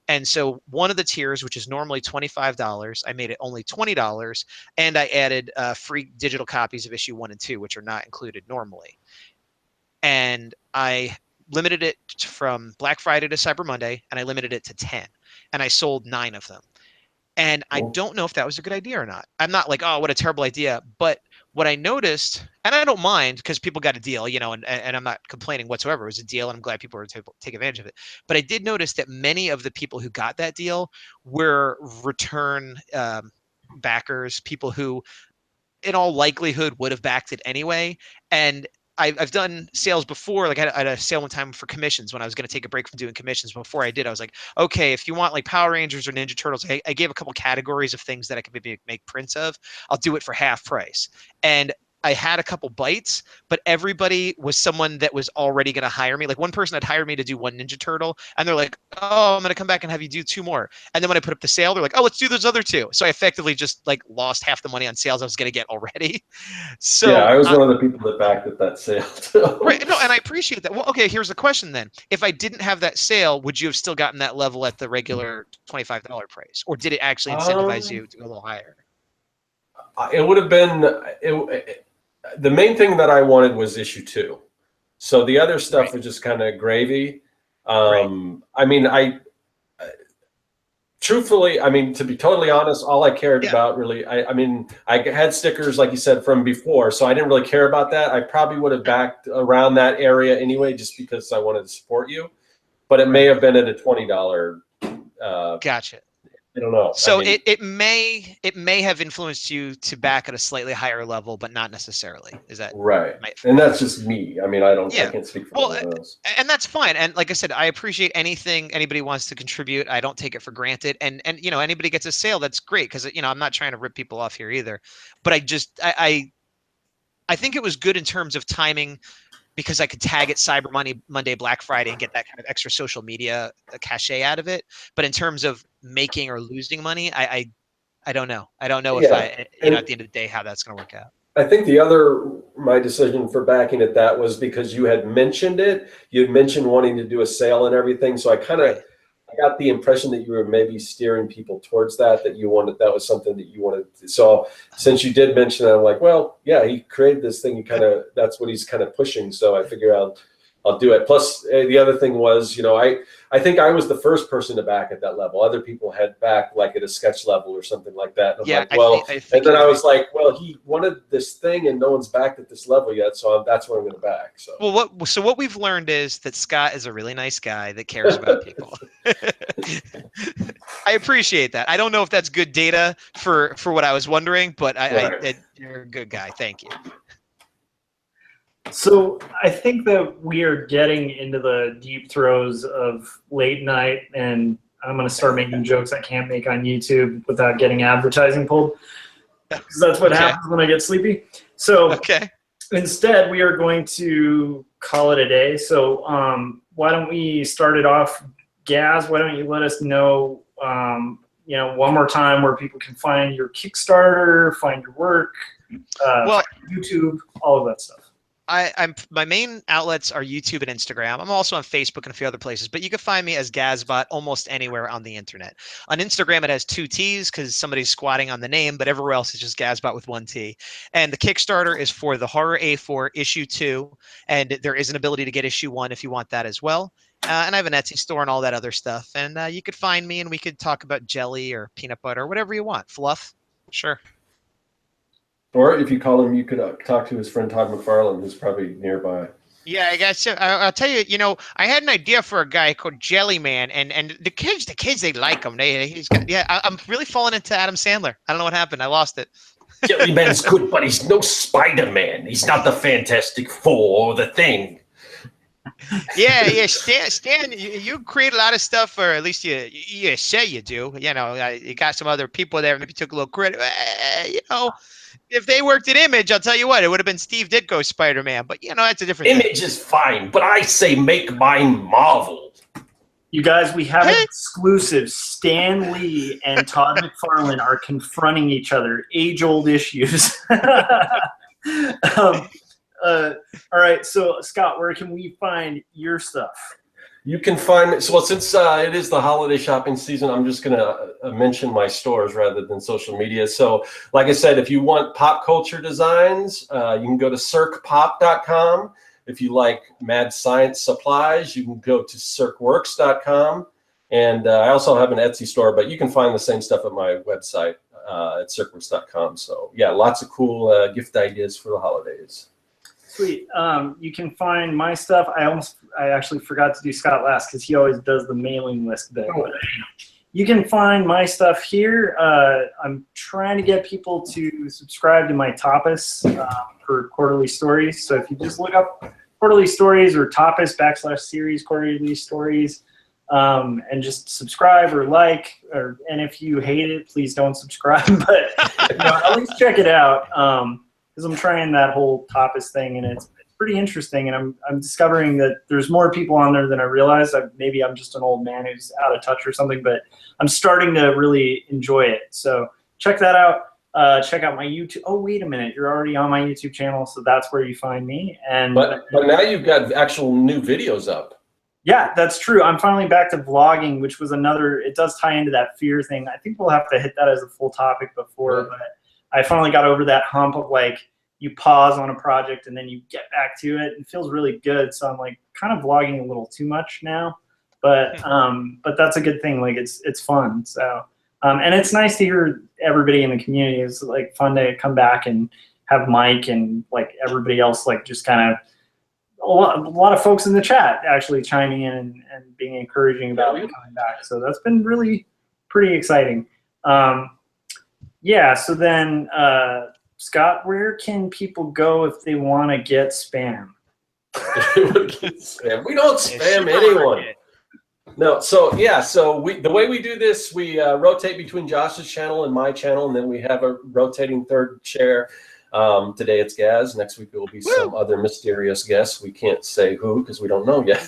And so one of the tiers, which is normally $25, I made it only $20, and I added free digital copies of issue 1 and 2, which are not included normally. And I limited it from Black Friday to Cyber Monday, and I limited it to 10. And I sold 9 of them. And I Cool. don't know if that was a good idea or not. I'm not like, oh, what a terrible idea. But what I noticed, and I don't mind because people got a deal, you know, and I'm not complaining whatsoever. It was a deal, and I'm glad people were able to take advantage of it. But I did notice that many of the people who got that deal were return backers, people who in all likelihood would have backed it anyway. And I've done sales before. Like I had a sale one time for commissions when I was going to take a break from doing commissions. Before I did, I was like, okay, if you want like Power Rangers or Ninja Turtles, I gave a couple categories of things that I could maybe make prints of. I'll do it for half price. And I had a couple bites, but everybody was someone that was already going to hire me. Like one person had hired me to do one Ninja Turtle, and they're like, oh, I'm going to come back and have you do 2 more. And then when I put up the sale, they're like, oh, let's do those other 2. So I effectively just like lost half the money on sales I was going to get already. So yeah, I was one of the people that backed at that sale too. right, no, and I appreciate that. Well, okay, here's the question then. If I didn't have that sale, would you have still gotten that level at the regular $25 price? Or did it actually incentivize you to go a little higher? It would have been the main thing that I wanted was issue 2. So the other stuff was just kind of gravy. I mean, truthfully, I mean, to be totally honest, all I cared about really, I mean, I had stickers, like you said, from before, so I didn't really care about that. I probably would have backed around that area anyway, just because I wanted to support you. But it may have been at a $20. Gotcha. I don't know. So I mean, it may have influenced you to back at a slightly higher level, but not necessarily. Is that right? And that's just me. I mean, I can't speak for anyone else. And that's fine. And like I said, I appreciate anything anybody wants to contribute. I don't take it for granted. And you know, anybody gets a sale, that's great, because you know, I'm not trying to rip people off here either. But I think it was good in terms of timing, because I could tag it Cyber Monday, Black Friday, and get that kind of extra social media cachet out of it. But in terms of making or losing money, I don't know. I don't know if at the end of the day how that's going to work out. I think my decision for backing at that was because you had mentioned it. You had mentioned wanting to do a sale and everything. So I kind of I got the impression that you were maybe steering people towards that that was something that you wanted to. So since you did mention that, I'm like, well, yeah, he created this thing. That's what he's kind of pushing. So I figure I'll do it. Plus the other thing was, you know, I think I was the first person to back at that level. Other people had backed like at a sketch level or something like that. And I'm like, well, and then I was like, well, he wanted this thing and no one's backed at this level yet. So that's what I'm going to back. So, well, what we've learned is that Scott is a really nice guy that cares about people. I appreciate that. I don't know if that's good data for what I was wondering, but you're a good guy. Thank you. So I think that we are getting into the deep throes of late night, and I'm going to start making jokes I can't make on YouTube without getting advertising pulled, because that's what happens when I get sleepy. So instead, we are going to call it a day. So why don't we start it off? Gaz, why don't you let us know, you know, one more time where people can find your Kickstarter, find your work, YouTube, all of that stuff. My main outlets are YouTube and Instagram. I'm also on Facebook and a few other places, but you can find me as Gazbot almost anywhere on the internet. On Instagram, it has 2 T's because somebody's squatting on the name, but everywhere else is just Gazbot with 1 T. And the Kickstarter is for the Horror A4 issue 2, and there is an ability to get issue 1 if you want that as well. And I have an Etsy store and all that other stuff. And you could find me, and we could talk about jelly or peanut butter or whatever you want. Fluff, sure. Or if you call him, you could talk to his friend Todd McFarlane, who's probably nearby. Yeah, I guess I'll tell you. You know, I had an idea for a guy called Jelly Man, and the kids, they like him. I'm really falling into Adam Sandler. I don't know what happened. I lost it. Jelly Man's good, but he's no Spider-Man. He's not the Fantastic Four or the Thing. Yeah, Stan, you create a lot of stuff, or at least you say you do. You know, you got some other people there. Maybe took a little credit. You know. If they worked at Image, I'll tell you what, it would have been Steve Ditko Spider-Man. But, you know, that's a different Image thing. Is fine, but I say make mine Marvel. You guys, we have an exclusive. Stan Lee and Todd McFarlane are confronting each other. Age-old issues. All right, so, Scott, where can we find your stuff? You can find it. Well, since it is the holiday shopping season, I'm just going to mention my stores rather than social media. So, like I said, if you want pop culture designs, you can go to circpop.com. If you like mad science supplies, you can go to circworks.com. And I also have an Etsy store, but you can find the same stuff at my website at circworks.com. So, yeah, lots of cool gift ideas for the holidays. Sweet. You can find my stuff. I actually forgot to do Scott last because he always does the mailing list bit. But you can find my stuff here. I'm trying to get people to subscribe to my Tapas for quarterly stories. So if you just look up quarterly stories or Tapas /series quarterly stories, and just subscribe or like, and if you hate it, please don't subscribe. But you know, at least check it out. Because I'm trying that whole Tapas thing, and it's pretty interesting, and I'm discovering that there's more people on there than I realized. Maybe I'm just an old man who's out of touch or something, but I'm starting to really enjoy it. So check that out. Check out my YouTube. Oh, wait a minute. You're already on my YouTube channel, so that's where you find me. And But now you've got actual new videos up. Yeah, that's true. I'm finally back to vlogging, which was it does tie into that fear thing. I think we'll have to hit that as a full topic before, but I finally got over that hump of like you pause on a project and then you get back to it. It feels really good. So I'm like kind of vlogging a little too much now, but that's a good thing. Like it's fun. So and it's nice to hear everybody in the community. It's like fun to come back and have Mike and like everybody else like just kind of a lot of folks in the chat actually chiming in and being encouraging about me coming back. So that's been really pretty exciting. Yeah, so then Scott, where can people go if they want to get spam? We don't spam anyone. No, so yeah, so the way we do this, we rotate between Josh's channel and my channel, and then we have a rotating third chair. Today it's Gaz. Next week it will be some other mysterious guest. We can't say who because we don't know yet.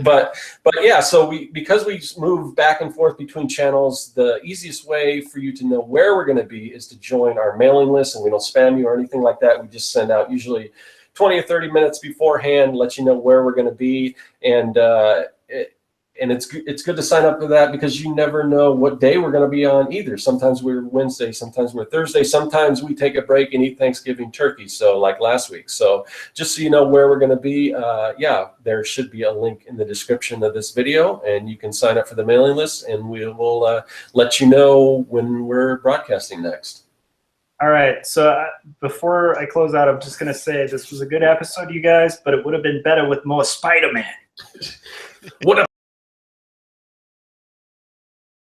but yeah, so because we move back and forth between channels, the easiest way for you to know where we're going to be is to join our mailing list, and we don't spam you or anything like that. We just send out usually 20 or 30 minutes beforehand, let you know where we're going to be, and it's good to sign up for that because you never know what day we're going to be on either. Sometimes we're Wednesday, sometimes we're Thursday, sometimes we take a break and eat Thanksgiving turkey, so like last week. So just so you know where we're going to be, yeah, there should be a link in the description of this video, and you can sign up for the mailing list, and we will let you know when we're broadcasting next. All right, so before I close out, I'm just going to say this was a good episode, you guys, but it would have been better with more Spider-Man. What a